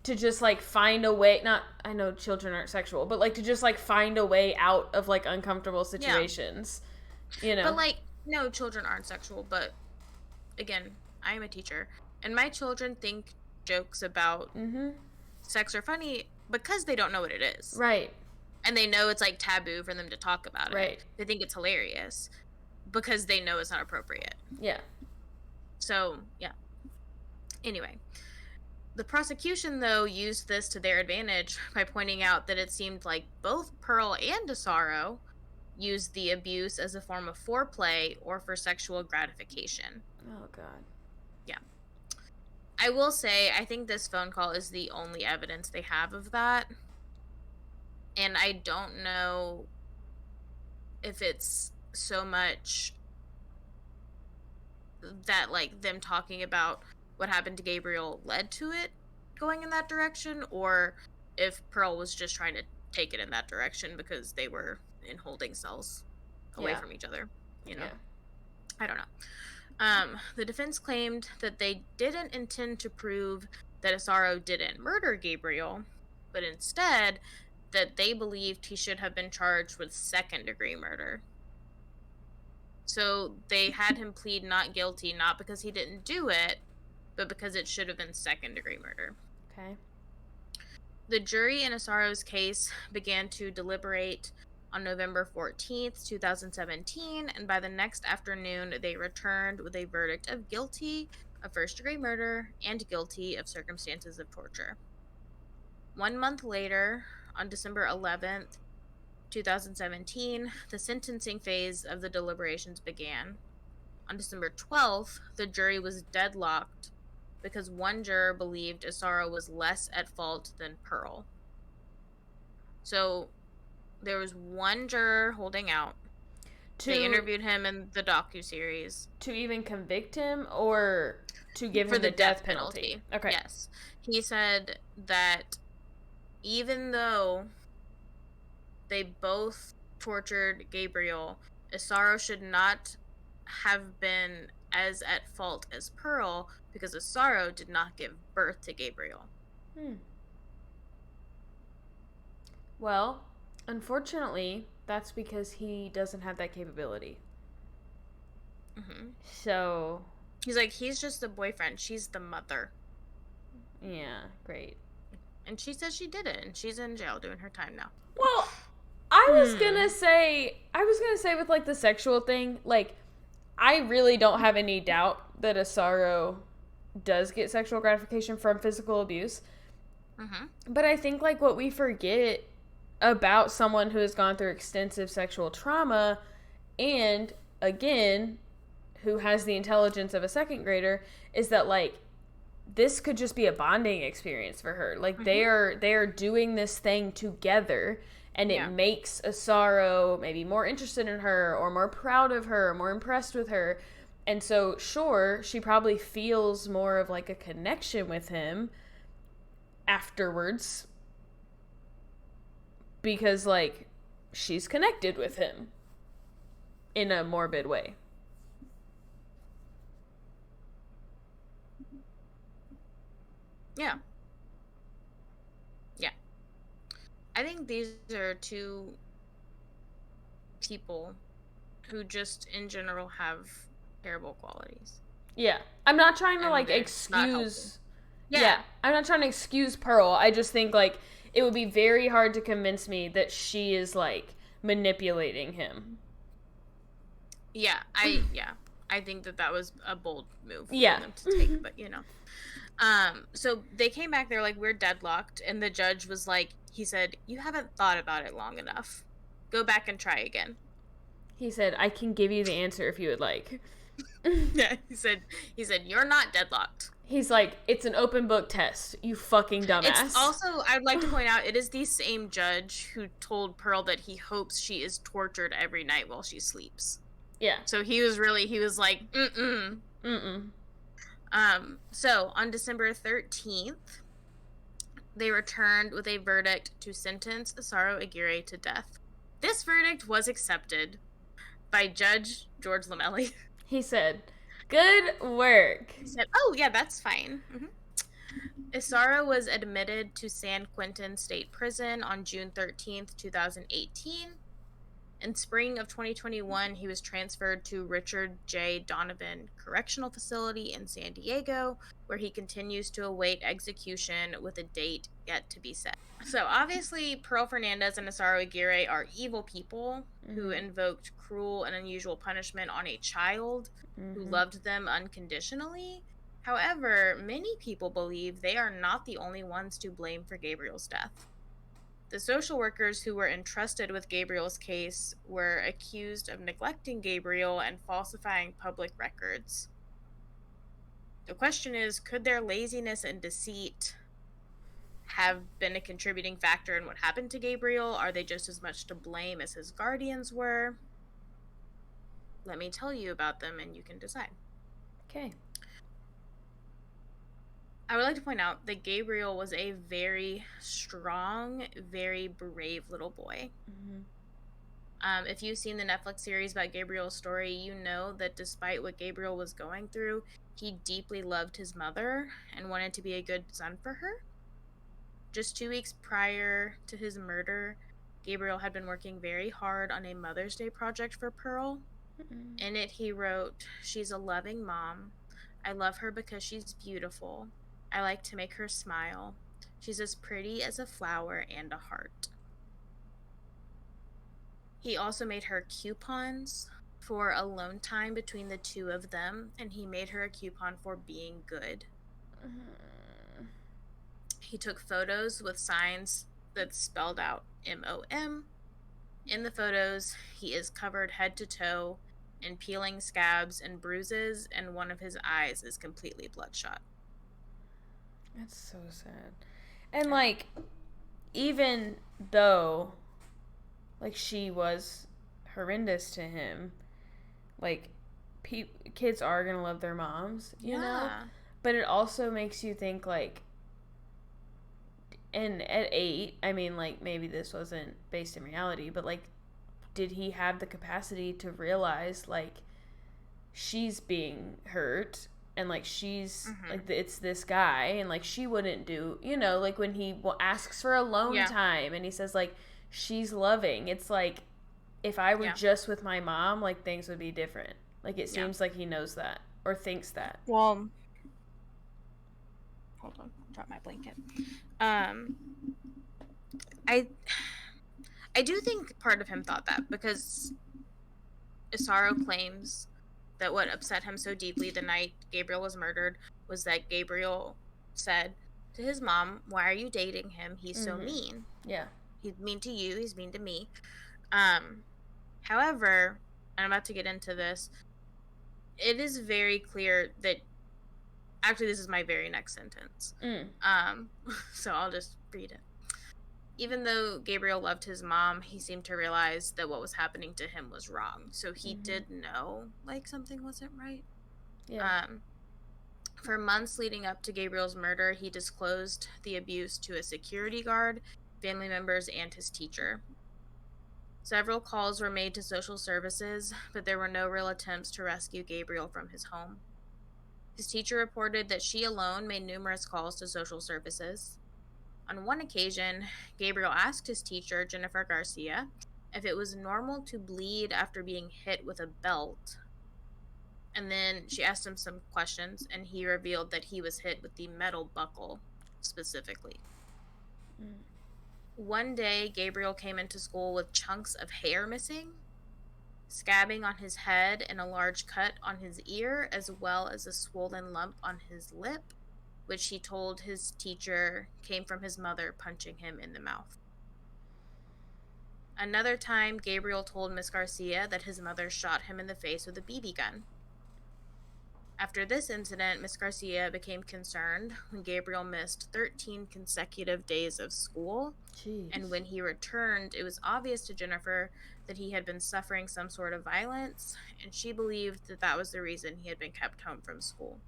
to just, like, find a way, I know children aren't sexual, but, like, to just, like, find a way out of, like, uncomfortable situations, you know? But, like, no, children aren't sexual, but, again, I am a teacher, and my children think jokes about sex are funny because they don't know what it is. Right. And they know it's, like, taboo for them to talk about right. it. They think it's hilarious because they know it's not appropriate. Yeah. So, yeah. Anyway. The prosecution, though, used this to their advantage by pointing out that it seemed like both Pearl and Isauro used the abuse as a form of foreplay or for sexual gratification. Oh, God. Yeah. I will say, I think this phone call is the only evidence they have of that. And I don't know if it's so much that, like, them talking about what happened to Gabriel led to it going in that direction, or if Pearl was just trying to take it in that direction because they were in holding cells away from each other, you know? I don't know. The defense claimed that they didn't intend to prove that Isauro didn't murder Gabriel, but instead that they believed he should have been charged with second-degree murder. So they had him plead not guilty, not because he didn't do it, but because it should have been second-degree murder. Okay. The jury in Isauro's case began to deliberate on November 14th, 2017, and by the next afternoon, they returned with a verdict of guilty of first-degree murder and guilty of circumstances of torture. 1 month later, on December 11th, 2017, the sentencing phase of the deliberations began. On December 12th, the jury was deadlocked because one juror believed Isauro was less at fault than Pearl. So there was one juror holding out. They To interviewed him in the docuseries. To even convict him or to give For him the the death death penalty? penalty. Okay. Yes. He said that even though they both tortured Gabriel, Isaro should not have been as at fault as Pearl because Isaro did not give birth to Gabriel. Well, unfortunately, that's because he doesn't have that capability. Mm-hmm. So, He's like, he's just the boyfriend. She's the mother. yeah, great. And she says she did it, and she's in jail doing her time now. Well, I was gonna say with like the sexual thing, like I really don't have any doubt that Asaro does get sexual gratification from physical abuse. Mm-hmm. But I think like what we forget about someone who has gone through extensive sexual trauma and again who has the intelligence of a second grader is that like this could just be a bonding experience for her. Like they are doing this thing together and it makes Asaro maybe more interested in her or more proud of her, or more impressed with her. And so sure, she probably feels more of like a connection with him afterwards because like she's connected with him in a morbid way. Yeah. Yeah. I think these are two people who just in general have terrible qualities. Yeah. I'm not trying to And like they're not helpful. excuse Yeah. I'm not trying to excuse Pearl. I just think like it would be very hard to convince me that she is like manipulating him. Yeah. I think that was a bold move for them to take, but so they came back, they're like, we're deadlocked, and the judge was like, he said, you haven't thought about it long enough. Go back and try again. He said, I can give you the answer if you would like. Yeah, he said, you're not deadlocked. He's like, it's an open book test, you fucking dumbass. It's also, I'd like to point out, it is the same judge who told Pearl that he hopes she is tortured every night while she sleeps. Yeah. So he was like, mm-mm. Mm-mm. So on December 13th, they returned with a verdict to sentence Isaro Aguirre to death. This verdict was accepted by Judge George Lamelli. He said, good work. He said, oh, yeah, that's fine. Mm-hmm. Isaro was admitted to San Quentin State Prison on June 13th, 2018. In spring of 2021, he was transferred to Richard J. Donovan Correctional Facility in San Diego, where he continues to await execution with a date yet to be set. So obviously, Pearl Fernandez and Isaro Aguirre are evil people who invoked cruel and unusual punishment on a child who loved them unconditionally. However, many people believe they are not the only ones to blame for Gabriel's death. The social workers who were entrusted with Gabriel's case were accused of neglecting Gabriel and falsifying public records. The question is, could their laziness and deceit have been a contributing factor in what happened to Gabriel? Are they just as much to blame as his guardians were? Let me tell you about them and you can decide. Okay. I would like to point out that Gabriel was a very strong, very brave little boy. If you've seen the Netflix series about Gabriel's story, you know that despite what Gabriel was going through, he deeply loved his mother and wanted to be a good son for her. Just 2 weeks prior to his murder, Gabriel had been working very hard on a Mother's Day project for Pearl. In it, he wrote, "She's a loving mom. I love her because she's beautiful. I like to make her smile. She's as pretty as a flower and a heart." He also made her coupons for alone time between the two of them, and he made her a coupon for being good. He took photos with signs that spelled out MOM. In the photos, he is covered head to toe in peeling scabs and bruises, and one of his eyes is completely bloodshot. That's so sad. And like, even though like she was horrendous to him, like, kids are gonna love their moms, you know? But it also makes you think, like, and at 8, I mean, like, maybe this wasn't based in reality, but, like, did he have the capacity to realize, like, she's being hurt and, like, she's like, it's this guy, and, like, she wouldn't do, you know, like, when he asks for alone time and he says, like, she's loving, it's like, if I were just with my mom, like, things would be different. Like, it seems like he knows that or thinks that. Well, hold on, drop my blanket. I do think part of him thought that, because Isaro claims that what upset him so deeply the night Gabriel was murdered was that Gabriel said to his mom, "Why are you dating him? He's so mean. Yeah. He's mean to you. He's mean to me." However, and I'm about to get into this, it is very clear that, actually, this is my very next sentence. So I'll just read it. Even though Gabriel loved his mom, he seemed to realize that what was happening to him was wrong. So he did know, like, something wasn't right. Yeah. For months leading up to Gabriel's murder, he disclosed the abuse to a security guard, family members, and his teacher. Several calls were made to social services, but there were no real attempts to rescue Gabriel from his home. His teacher reported that she alone made numerous calls to social services. On one occasion, Gabriel asked his teacher, Jennifer Garcia, if it was normal to bleed after being hit with a belt. And then she asked him some questions, and he revealed that he was hit with the metal buckle, specifically. One day, Gabriel came into school with chunks of hair missing, scabbing on his head, and a large cut on his ear, as well as a swollen lump on his lip, which he told his teacher came from his mother punching him in the mouth. Another time, Gabriel told Miss Garcia that his mother shot him in the face with a BB gun. After this incident, Miss Garcia became concerned when Gabriel missed 13 consecutive days of school. Jeez. And when he returned, it was obvious to Jennifer that he had been suffering some sort of violence, and she believed that that was the reason he had been kept home from school.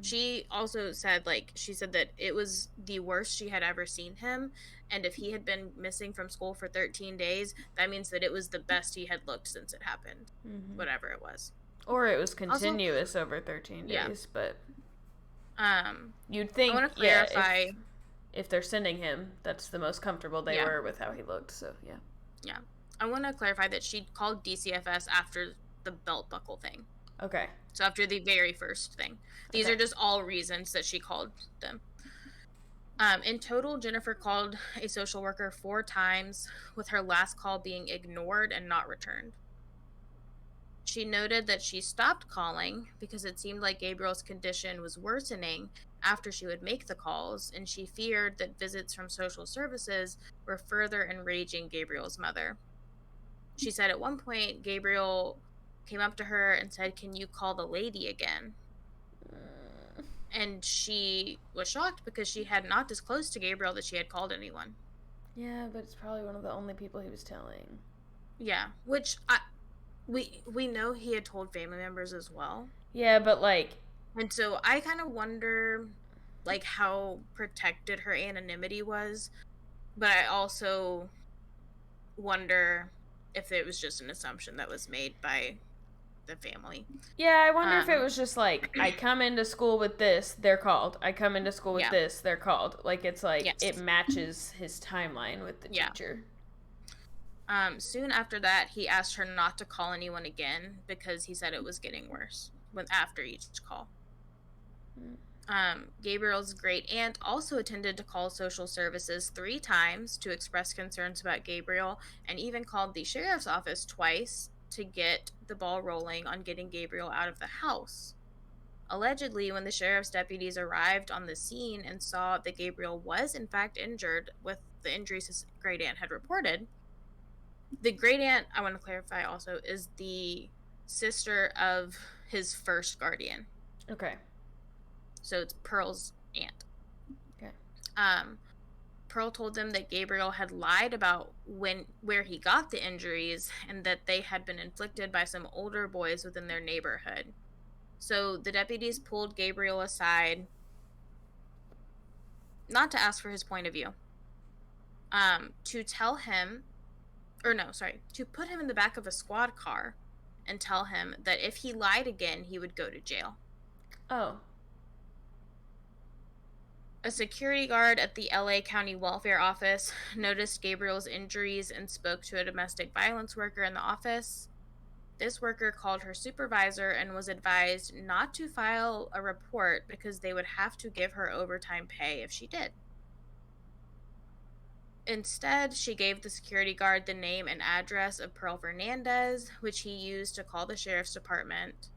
She also said, like, she said that it was the worst she had ever seen him, and if he had been missing from school for 13 days, that means that it was the best he had looked since it happened, whatever it was. Or it was continuous also, over 13 days, but you'd think, I want to clarify, if they're sending him, that's the most comfortable they were with how he looked, so yeah. I want to clarify that she called DCFS after the belt buckle thing. Okay. So after the very first thing. These are just all reasons that she called them. In total, Jennifer called a social worker 4 times, with her last call being ignored and not returned. She noted that she stopped calling because it seemed like Gabriel's condition was worsening after she would make the calls, and she feared that visits from social services were further enraging Gabriel's mother. She said at one point, Gabriel came up to her and said, "Can you call the lady again?" And she was shocked because she had not disclosed to Gabriel that she had called anyone. Yeah, but it's probably one of the only people he was telling. Yeah, which we know he had told family members as well. Yeah, but, like... And so I kind of wonder, like, how protected her anonymity was. But I also wonder if it was just an assumption that was made by the family. Yeah, I wonder if it was just like, I come into school with this, they're called. I come into school with this, they're called. Like, it's like, it matches his timeline with the teacher. Soon after that, he asked her not to call anyone again because he said it was getting worse after each call. Gabriel's great aunt also attended to call social services 3 times to express concerns about Gabriel, and even called the sheriff's office twice to get the ball rolling on getting Gabriel out of the house. Allegedly, when the sheriff's deputies arrived on the scene and saw that Gabriel was in fact injured with the injuries his great aunt had reported, the great aunt, I want to clarify also, is the sister of his first guardian. Okay. So it's Pearl's aunt. Okay. Pearl told them that Gabriel had lied about where he got the injuries and that they had been inflicted by some older boys within their neighborhood. So the deputies pulled Gabriel aside, not to ask for his point of view, to tell him, or no, sorry, to put him in the back of a squad car and tell him that if he lied again, he would go to jail. Oh. A security guard at the LA County Welfare Office noticed Gabriel's injuries and spoke to a domestic violence worker in the office. This worker called her supervisor and was advised not to file a report because they would have to give her overtime pay if she did. Instead, she gave the security guard the name and address of Gabriel Fernandez, which he used to call the sheriff's department.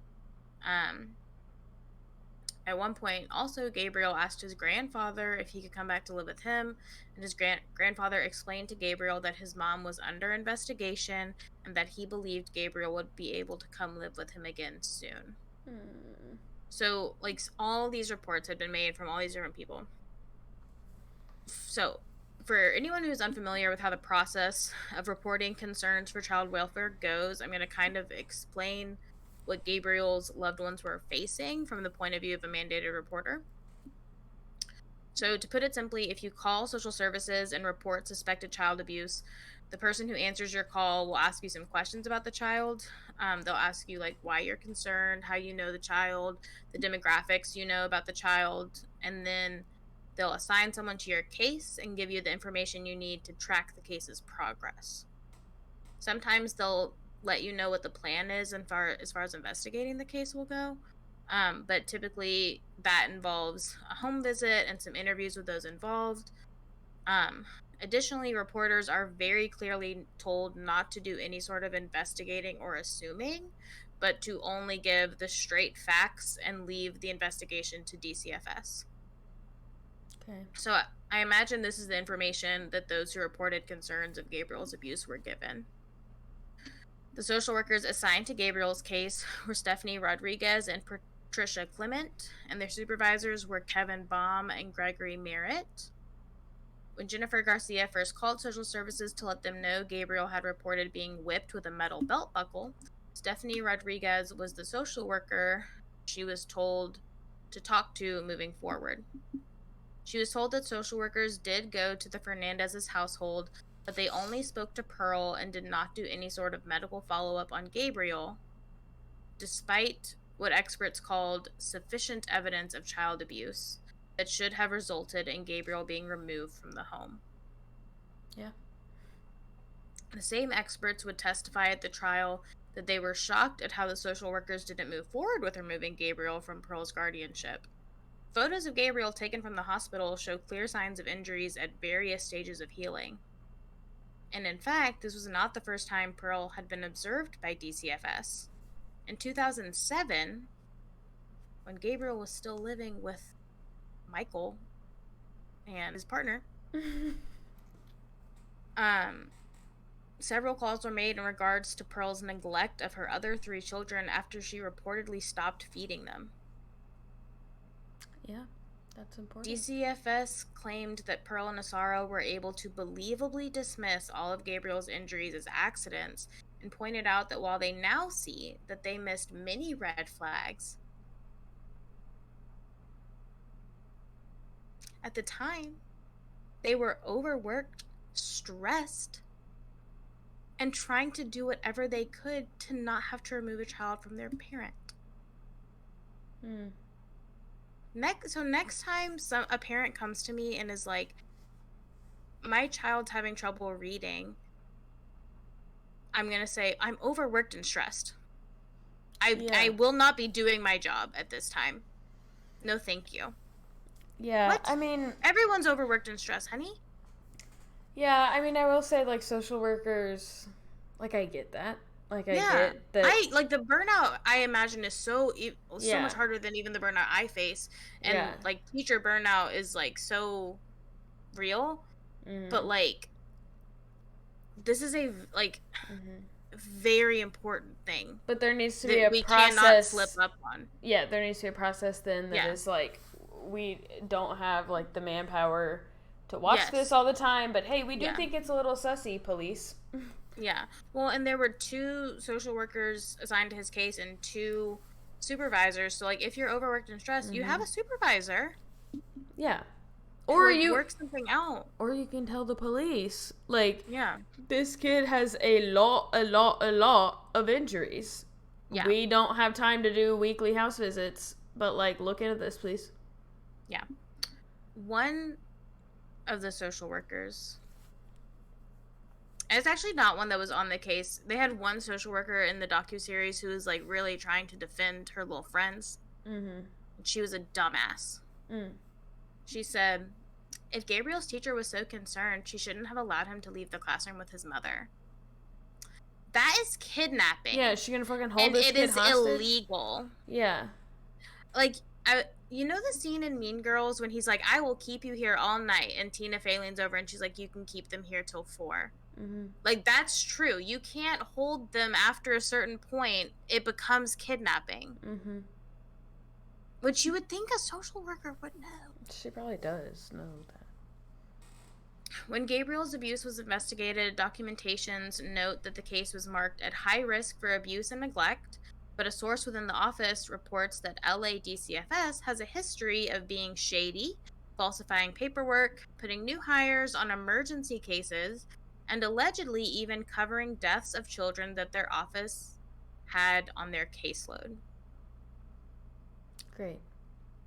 At one point, also, Gabriel asked his grandfather if he could come back to live with him, and his grandfather explained to Gabriel that his mom was under investigation and that he believed Gabriel would be able to come live with him again soon. So, like, all these reports had been made from all these different people. So, for anyone who's unfamiliar with how the process of reporting concerns for child welfare goes, I'm going to kind of explain what Gabriel's loved ones were facing from the point of view of a mandated reporter. So, to put it simply, if you call social services and report suspected child abuse, the person who answers your call will ask you some questions about the child. They'll ask you, like, why you're concerned, how you know the child, the demographics you know about the child, and then they'll assign someone to your case and give you the information you need to track the case's progress. Sometimes they'll let you know what the plan is as far as investigating the case will go. But typically that involves a home visit and some interviews with those involved. Additionally, reporters are very clearly told not to do any sort of investigating or assuming, but to only give the straight facts and leave the investigation to DCFS. Okay. So I imagine this is the information that those who reported concerns of Gabriel's abuse were given. The social workers assigned to Gabriel's case were Stephanie Rodriguez and Patricia Clement, and their supervisors were Kevin Baum and Gregory Merritt. When Jennifer Garcia first called social services to let them know Gabriel had reported being whipped with a metal belt buckle, Stephanie Rodriguez was the social worker she was told to talk to moving forward. She was told that social workers did go to the Fernandez's household, but they only spoke to Pearl and did not do any sort of medical follow-up on Gabriel, despite what experts called sufficient evidence of child abuse that should have resulted in Gabriel being removed from the home. Yeah. The same experts would testify at the trial that they were shocked at how the social workers didn't move forward with removing Gabriel from Pearl's guardianship. Photos of Gabriel taken from the hospital show clear signs of injuries at various stages of healing. And in fact, this was not the first time Pearl had been observed by DCFS. In 2007, when Gabriel was still living with Michael and his partner, several calls were made in regards to Pearl's neglect of her other 3 children after she reportedly stopped feeding them. Yeah, that's important. DCFS claimed that Pearl and Asaro were able to believably dismiss all of Gabriel's injuries as accidents and pointed out that while they now see that they missed many red flags, at the time, they were overworked, stressed, and trying to do whatever they could to not have to remove a child from their parent. Next time a parent comes to me and is like, my child's having trouble reading, I'm going to say, I'm overworked and stressed. I will not be doing my job at this time. No, thank you. Yeah, what? I mean... Everyone's overworked and stressed, honey. Yeah, I mean, I will say, like, social workers, like, I get that. Like, I get that. Like, the burnout, I imagine, is so much harder than even the burnout I face. And, like, teacher burnout is, like, so real. But, like, this is a, like, very important thing. But there needs to be a we process. Cannot slip up on. Yeah, there needs to be a process then that is, like, we don't have, like, the manpower to watch this all the time, but hey, we do Yeah. think it's a little sussy, police. Yeah. Well, and there were 2 social workers assigned to his case and 2 supervisors. So, like, if you're overworked and stressed, you have a supervisor. Yeah. Or you work something out. Or you can tell the police, like, yeah, this kid has a lot of injuries. Yeah. We don't have time to do weekly house visits, but, like, look into this, please. Yeah. One of the social workers, it's actually not one that was on the case. They had one social worker in the docuseries who was, like, really trying to defend her little friends. Mm-hmm. She was a dumbass. She said, if Gabriel's teacher was so concerned, she shouldn't have allowed him to leave the classroom with his mother. That is kidnapping. Yeah, is she gonna fucking hold this kid hostage? And it is illegal. Yeah. Like, you know the scene in Mean Girls when he's like, I will keep you here all night, and Tina Fey leans over and she's like, you can keep them here till 4. Mm-hmm. Like, that's true. You can't hold them after a certain point. It becomes kidnapping. Mm-hmm. Which you would think a social worker would know. She probably does know that. When Gabriel's abuse was investigated, documentations note that the case was marked at high risk for abuse and neglect, but a source within the office reports that LA DCFS has a history of being shady, falsifying paperwork, putting new hires on emergency cases, and allegedly even covering deaths of children that their office had on their caseload. Great.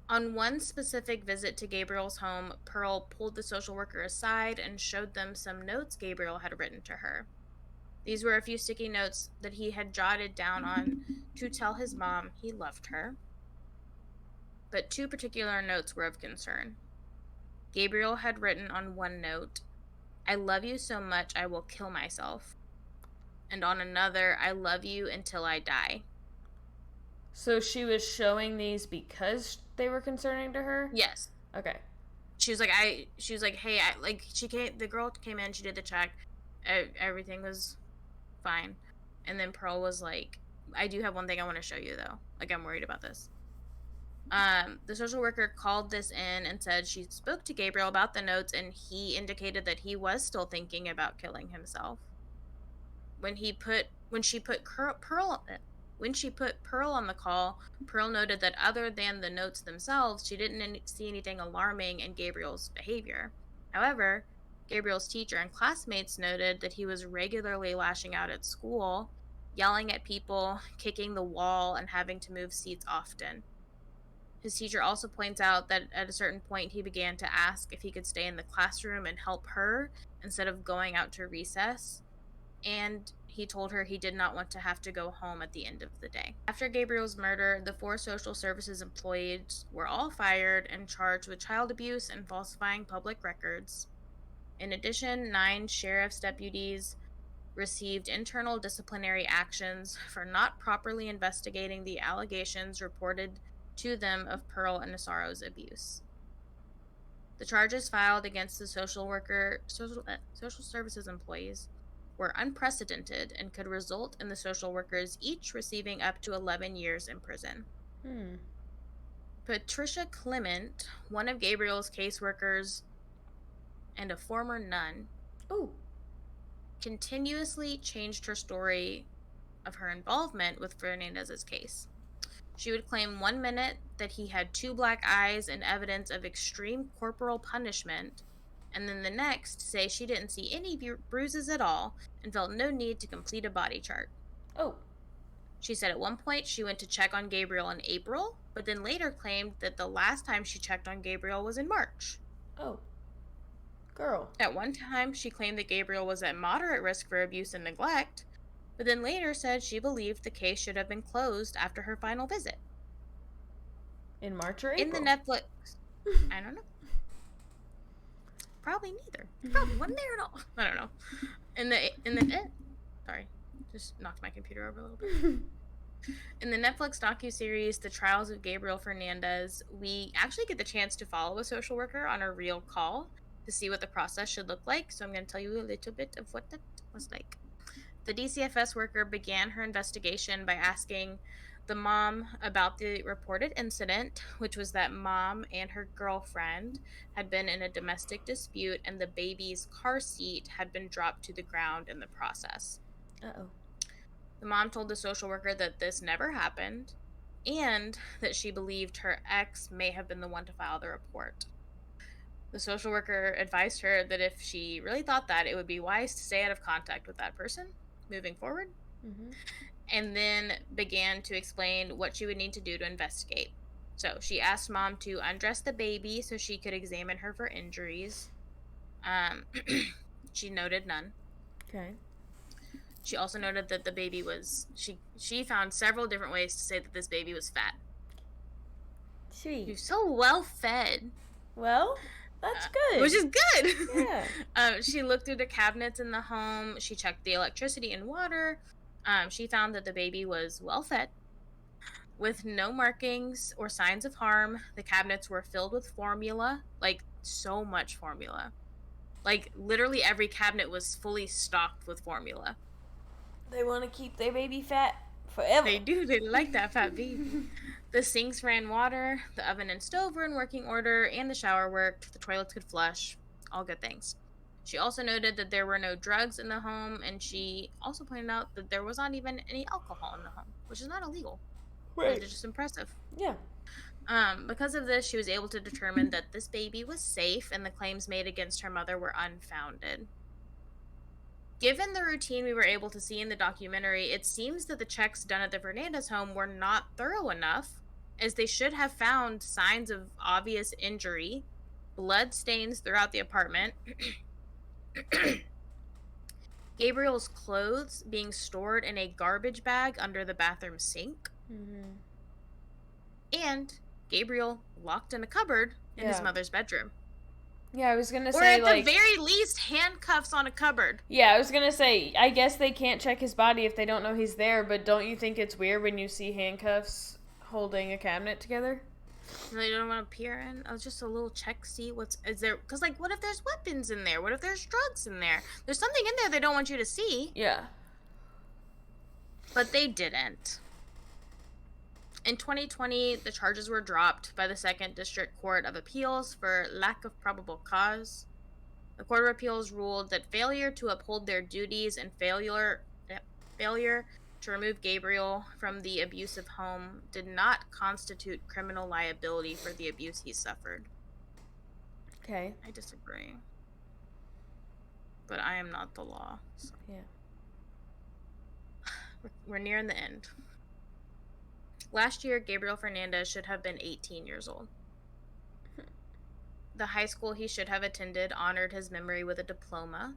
On one specific visit to Gabriel's home, Pearl pulled the social worker aside and showed them some notes Gabriel had written to her. These were a few sticky notes that he had jotted down on to tell his mom he loved her. But 2 particular notes were of concern. Gabriel had written on one note, I love you so much I will kill myself. And on another, I love you until I die. So she was showing these because they were concerning to her? Yes. Okay. She was like, hey, the girl came in, she did the check, everything was fine. And then Pearl was like, I do have one thing I want to show you, though. Like, I'm worried about this. The social worker called this in and said she spoke to Gabriel about the notes, and he indicated that he was still thinking about killing himself. When she put Pearl on the call, Pearl noted that other than the notes themselves, she didn't see anything alarming in Gabriel's behavior. However, Gabriel's teacher and classmates noted that he was regularly lashing out at school, yelling at people, kicking the wall, and having to move seats often. His teacher also points out that at a certain point he began to ask if he could stay in the classroom and help her instead of going out to recess, and he told her he did not want to have to go home at the end of the day. After Gabriel's murder, the 4 social services employees were all fired and charged with child abuse and falsifying public records. In addition, 9 sheriff's deputies received internal disciplinary actions for not properly investigating the allegations reported to them of Pearl and Nasaro's abuse. The charges filed against the social services employees were unprecedented and could result in the social workers each receiving up to 11 years in prison. Patricia Clement, one of Gabriel's caseworkers and a former nun, continuously changed her story of her involvement with Fernandez's case. She would claim 1 minute that he had 2 black eyes and evidence of extreme corporal punishment, and then the next say she didn't see any bruises at all and felt no need to complete a body chart. She said at one point she went to check on Gabriel in April, but then later claimed that the last time she checked on Gabriel was in March. Girl. At one time, she claimed that Gabriel was at moderate risk for abuse and neglect, but then later said she believed the case should have been closed after her final visit. In March or April? In the Netflix... I don't know. Probably neither. Probably wasn't there at all. I don't know. Sorry. Just knocked my computer over a little bit. In the Netflix docuseries, The Trials of Gabriel Fernandez, we actually get the chance to follow a social worker on a real call to see what the process should look like, so I'm going to tell you a little bit of what that was like. The DCFS worker began her investigation by asking the mom about the reported incident, which was that mom and her girlfriend had been in a domestic dispute and the baby's car seat had been dropped to the ground in the process. Uh-oh. The mom told the social worker that this never happened and that she believed her ex may have been the one to file the report. The social worker advised her that if she really thought that, it would be wise to stay out of contact with that person moving forward, and then began to explain what she would need to do to investigate. So she asked mom to undress the baby so she could examine her for injuries. She noted none. Okay. She also noted that the baby was she found several different ways to say that this baby was fat. Sweet. He was so well fed. Well, that's good. Which is good. Yeah. She looked through the cabinets in the home. She checked the electricity and water. She found that the baby was well fed, with no markings or signs of harm. The cabinets were filled with formula, like so much formula. Like literally every cabinet was fully stocked with formula. They want to keep their baby fat forever. They do. They like that fat baby. The sinks ran water, the oven and stove were in working order, and the shower worked. The toilets could flush. All good things. She also noted that there were no drugs in the home, and she also pointed out that there was not even any alcohol in the home, which is not illegal. Right. It's just impressive. Yeah. Because of this, she was able to determine that this baby was safe, and the claims made against her mother were unfounded. Given the routine we were able to see in the documentary, it seems that the checks done at the Fernandez home were not thorough enough, as they should have found signs of obvious injury, blood stains throughout the apartment, Gabriel's clothes being stored in a garbage bag under the bathroom sink, and Gabriel locked in a cupboard in his mother's bedroom. Yeah, I was gonna say, or at the very least, handcuffs on a cupboard. Yeah, I was gonna say, I guess they can't check his body if they don't know he's there, but don't you think it's weird when you see handcuffs holding a cabinet together? They don't want to peer in. Oh, just a little check, see what's is there. Because like, what if there's weapons in there? What if there's drugs in there? There's something in there they don't want you to see. Yeah. But they didn't. In 2020, the charges were dropped by the 2nd District Court of Appeals for lack of probable cause. The Court of Appeals ruled that failure to uphold their duties and failure to remove Gabriel from the abusive home did not constitute criminal liability for the abuse he suffered. Okay. I disagree. But I am not the law. So. Yeah. We're nearing the end. Last year, Gabriel Fernandez should have been 18 years old. The high school he should have attended honored his memory with a diploma,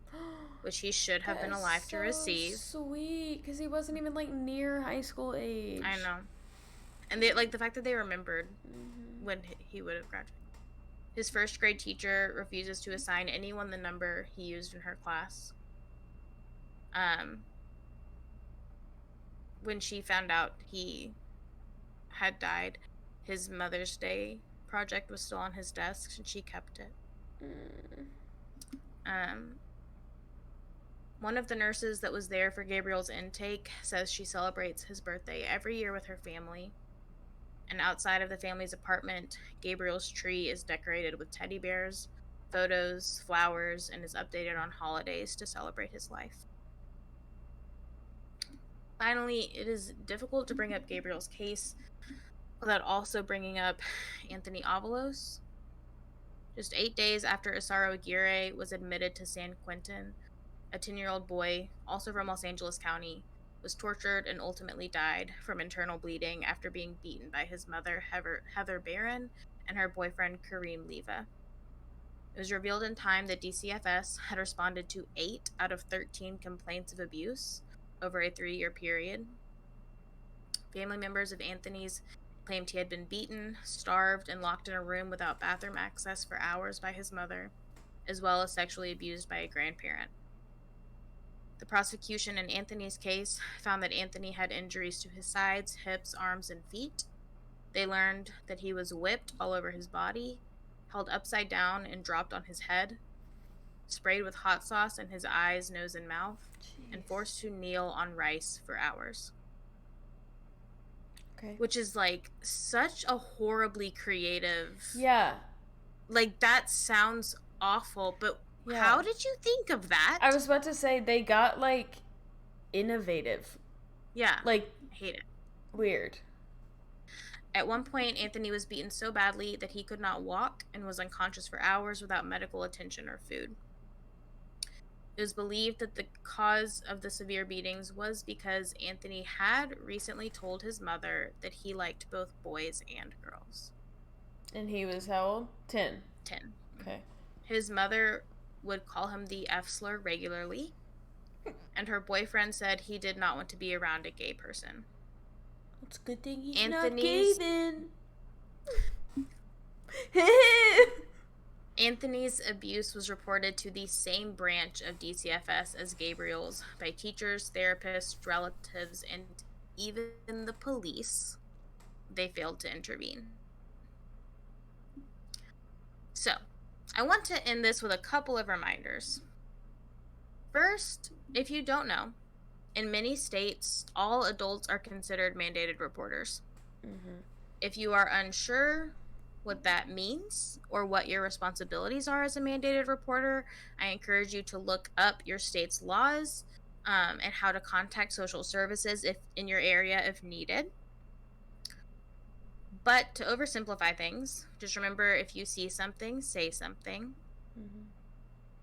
which he should have been alive to receive. Sweet, because he wasn't even like near high school age. I know. And they like the fact that they remembered when he would have graduated. His first grade teacher refuses to assign anyone the number he used in her class. When she found out he had died, his Mother's Day project was still on his desk, and she kept it. One of the nurses that was there for Gabriel's intake says she celebrates his birthday every year with her family. And outside of the family's apartment, Gabriel's tree is decorated with teddy bears, photos, flowers, and is updated on holidays to celebrate his life. Finally, it is difficult to bring up Gabriel's case without also bringing up Anthony Avalos. Just 8 days after Isaro Aguirre was admitted to San Quentin, a 10-year-old boy, also from Los Angeles County, was tortured and ultimately died from internal bleeding after being beaten by his mother, Heather Barron, and her boyfriend, Kareem Leva. It was revealed in time that DCFS had responded to 8 out of 13 complaints of abuse over a 3-year period. Family members of Anthony's claimed he had been beaten, starved, and locked in a room without bathroom access for hours by his mother, as well as sexually abused by a grandparent. The prosecution in Anthony's case found that Anthony had injuries to his sides, hips, arms, and feet. They learned that he was whipped all over his body, held upside down and dropped on his head, sprayed with hot sauce in his eyes, nose, and mouth, and forced to kneel on rice for hours. Okay. which is like such a horribly creative. Yeah. Like, that sounds awful, but Yeah. how did you think of that? I was about to say they got like innovative. Yeah. Like I hate it. weird. At one point, Anthony was beaten so badly that he could not walk and was unconscious for hours without medical attention or food. It was believed that the cause of the severe beatings was because Anthony had recently told his mother that he liked both boys and girls. And he was how old? 10. 10. Okay. His mother would call him the F slur regularly, and her boyfriend said he did not want to be around a gay person. It's a good thing he's Anthony's, not gay then. Anthony's abuse was reported to the same branch of DCFS as Gabriel's by teachers, therapists, relatives, and even the police. They failed to intervene. So, I want to end this with a couple of reminders. First, if you don't know, in many states, all adults are considered mandated reporters. Mm-hmm. If you are unsure what that means or what your responsibilities are as a mandated reporter, I encourage you to look up your state's laws and how to contact social services if in your area if needed. But to oversimplify things, just remember, if you see something, say something. Mm-hmm.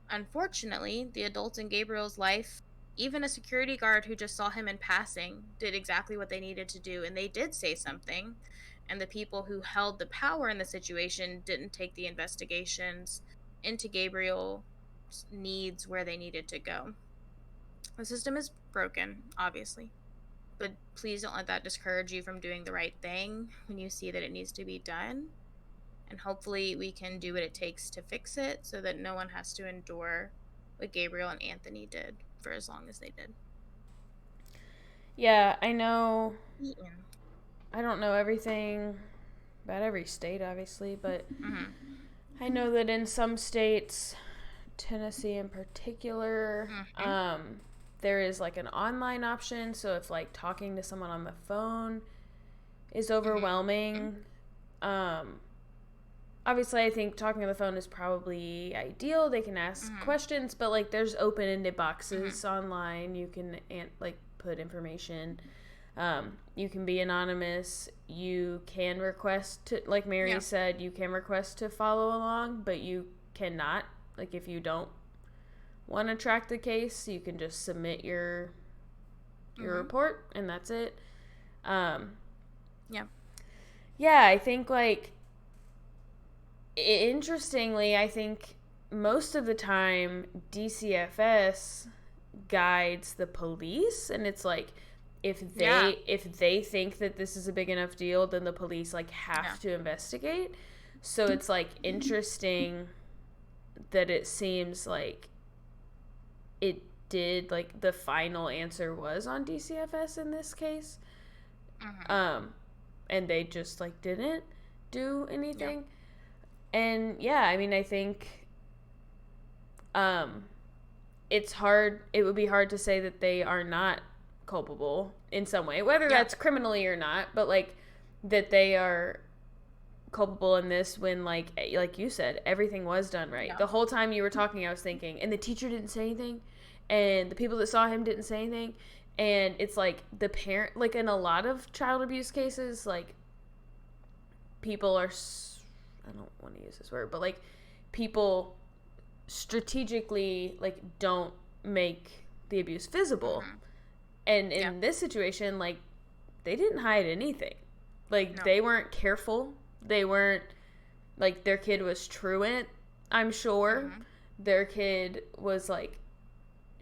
Unfortunately, the adults in Gabriel's life, even a security guard who just saw him in passing, did exactly what they needed to do, and they did say something. And the people who held the power in the situation didn't take the investigations into Gabriel's needs where they needed to go. The system is broken, obviously, but please don't let that discourage you from doing the right thing when you see that it needs to be done. And hopefully we can do what it takes to fix it so that no one has to endure what Gabriel and Anthony did for as long as they did. Yeah, I know. Yeah. I don't know everything about every state, obviously, but I know that in some states, Tennessee in particular, there is like an online option. So if like talking to someone on the phone is overwhelming, obviously I think talking on the phone is probably ideal. They can ask questions, but like there's open-ended boxes online. You can like put information. You can be anonymous. You can request to, like Mary said, you can request to follow along, but you cannot. Like if you don't want to track the case, you can just submit your report, and that's it. Yeah, I think like interestingly, I think most of the time DCFS guides the police, and it's like if they think that this is a big enough deal, then the police like have to investigate. So it's like interesting that it seems like it did, like the final answer was on DCFS in this case. And they just like didn't do anything. And yeah, I mean, I think it's hard, it would be hard to say that they are not culpable in some way, whether that's criminally or not, but like that they are culpable in this when like you said, everything was done right. The whole time you were talking, I was thinking, and the teacher didn't say anything, and the people that saw him didn't say anything, and it's like the parent, like in a lot of child abuse cases, like people are, I don't want to use this word, but like people strategically like don't make the abuse visible. And in this situation, like they didn't hide anything. Like they weren't careful. They weren't, like, their kid was truant, I'm sure. Their kid was like,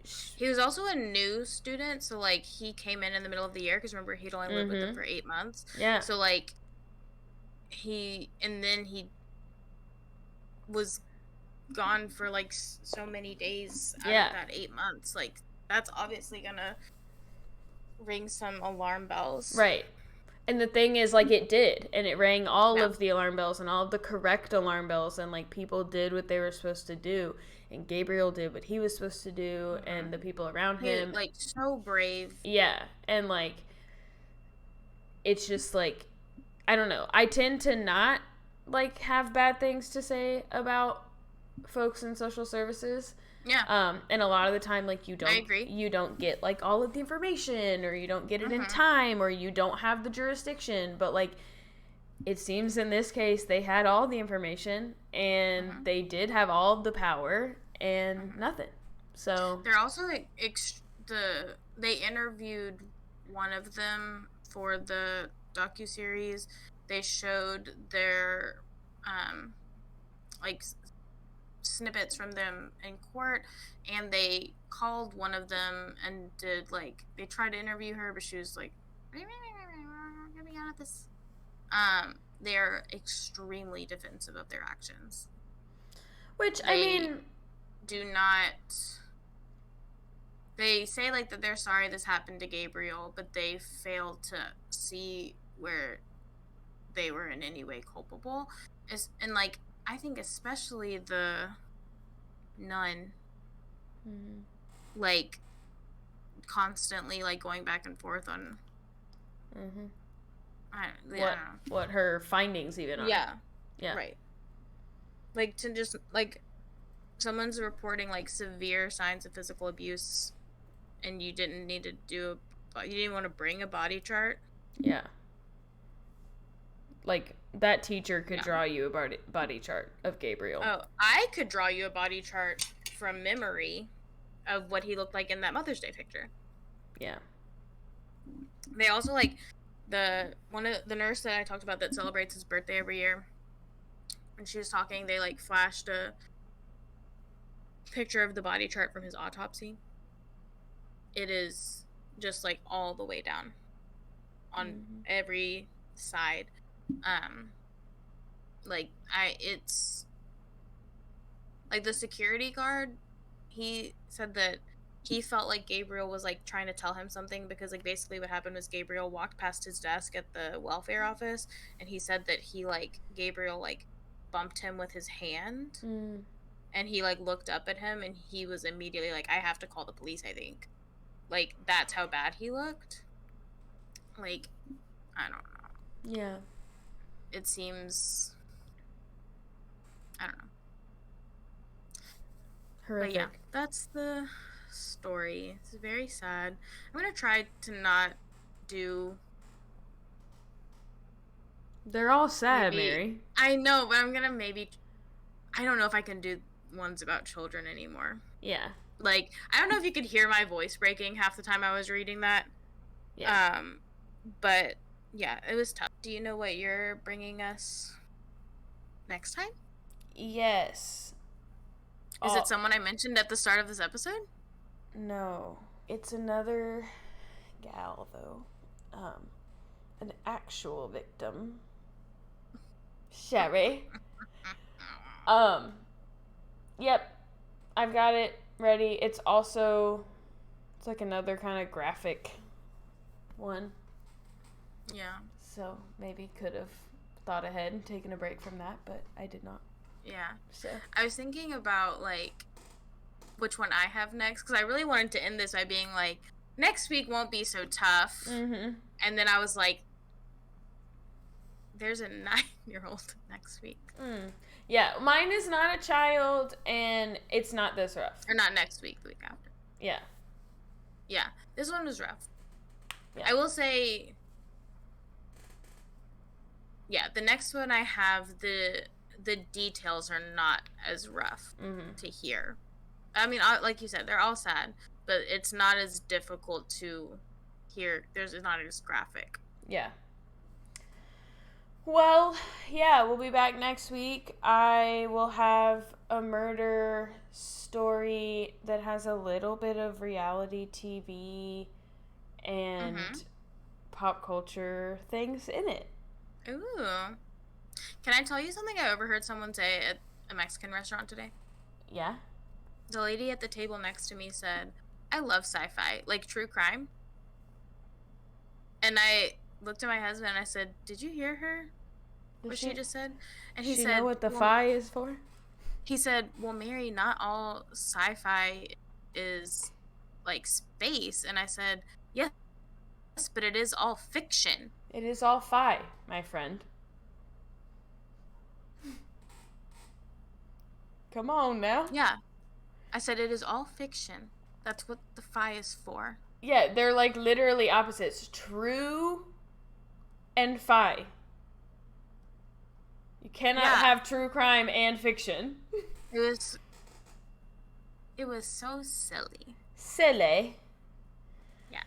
he was also a new student, so like he came in the middle of the year, because remember he'd only lived with them for 8 months. So like he was gone for like so many days out of that 8 months. Like that's obviously gonna ring some alarm bells, right? And the thing is, like, it did, and it rang all of the alarm bells and all of the correct alarm bells, and like people did what they were supposed to do, and Gabriel did what he was supposed to do, and the people around him, like, so brave. And like it's just like, I don't know. I tend to not like have bad things to say about folks in social services. Yeah. And a lot of the time, like, I agree. you don't get like all of the information, or you don't get it in Mm-hmm. time, or you don't have the jurisdiction. But like, it seems in this case they had all the information, and Mm-hmm. they did have all of the power, and Mm-hmm. nothing. So They're also like they interviewed one of them for the docuseries. They showed their like snippets from them in court, and they called one of them and did like they tried to interview her, but she was like, "Get me out of this." They're extremely defensive of their actions. which I They mean, do not. They say like that they're sorry this happened to Gabriel, but they fail to see where they were in any way culpable. And like I think especially the nun, like constantly like going back and forth on mm-hmm. I don't know. What her findings even are. Yeah. Yeah. Right. Like to just like someone's reporting like severe signs of physical abuse, and you didn't need to you didn't want to bring a body chart. Yeah. Like, that teacher could draw you a body chart of Gabriel. Oh, I could draw you a body chart from memory of what he looked like in that Mother's Day picture. Yeah. They also like the nurse that I talked about that celebrates his birthday every year. When she was talking, they like flashed a picture of the body chart from his autopsy. It is just like all the way down on every side. It's like the security guard, he said that he felt like Gabriel was like trying to tell him something, because like basically what happened was Gabriel walked past his desk at the welfare office, and he said that Gabriel like bumped him with his hand, and he like looked up at him, and he was immediately like, I have to call the police, I think. Like that's how bad he looked. Like I don't know. Yeah. It seems, I don't know. Horrific. But yeah, that's the story. It's very sad. I'm gonna try to not do. They're all sad, Mary. I know, but I'm gonna maybe. I don't know if I can do ones about children anymore. Yeah. Like, I don't know if you could hear my voice breaking half the time I was reading that. Yeah. But yeah, it was tough. Do you know what you're bringing us next time? Yes. Is it someone I mentioned at the start of this episode? No. It's another gal, though. An actual victim. Sherry. Yep. I've got it ready. It's like another kind of graphic one. Yeah. So maybe could have thought ahead and taken a break from that, but I did not. Yeah. So I was thinking about like which one I have next, because I really wanted to end this by being like, next week won't be so tough. Mm-hmm. And then I was like, there's a 9-year-old next week. Yeah, mine is not a child, and it's not this rough. Or not next week, the week after. Yeah. Yeah, this one was rough. Yeah. I will say, yeah, the next one I have, the details are not as rough to hear. I mean, like you said, they're all sad, but it's not as difficult to hear. It's not as graphic. Yeah. Well, yeah, we'll be back next week. I will have a murder story that has a little bit of reality TV and pop culture things in it. Ooh. Can I tell you something I overheard someone say at a Mexican restaurant today? Yeah? The lady at the table next to me said, I love sci-fi, like true crime. And I looked at my husband and I said, did you hear her? What she just said? And he said, know what the phi is for? He said, well, Mary, not all sci-fi is like space. And I said, yes, but it is all fiction. It is all fi, my friend. Come on now. Yeah. I said it is all fiction. That's what the fi is for. Yeah, they're like literally opposites. True and fi. You cannot have true crime and fiction. It was so silly. Silly. Yeah.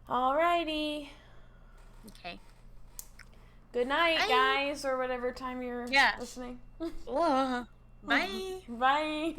Alrighty. Okay. Good night, guys, or whatever time you're listening. Bye. Bye.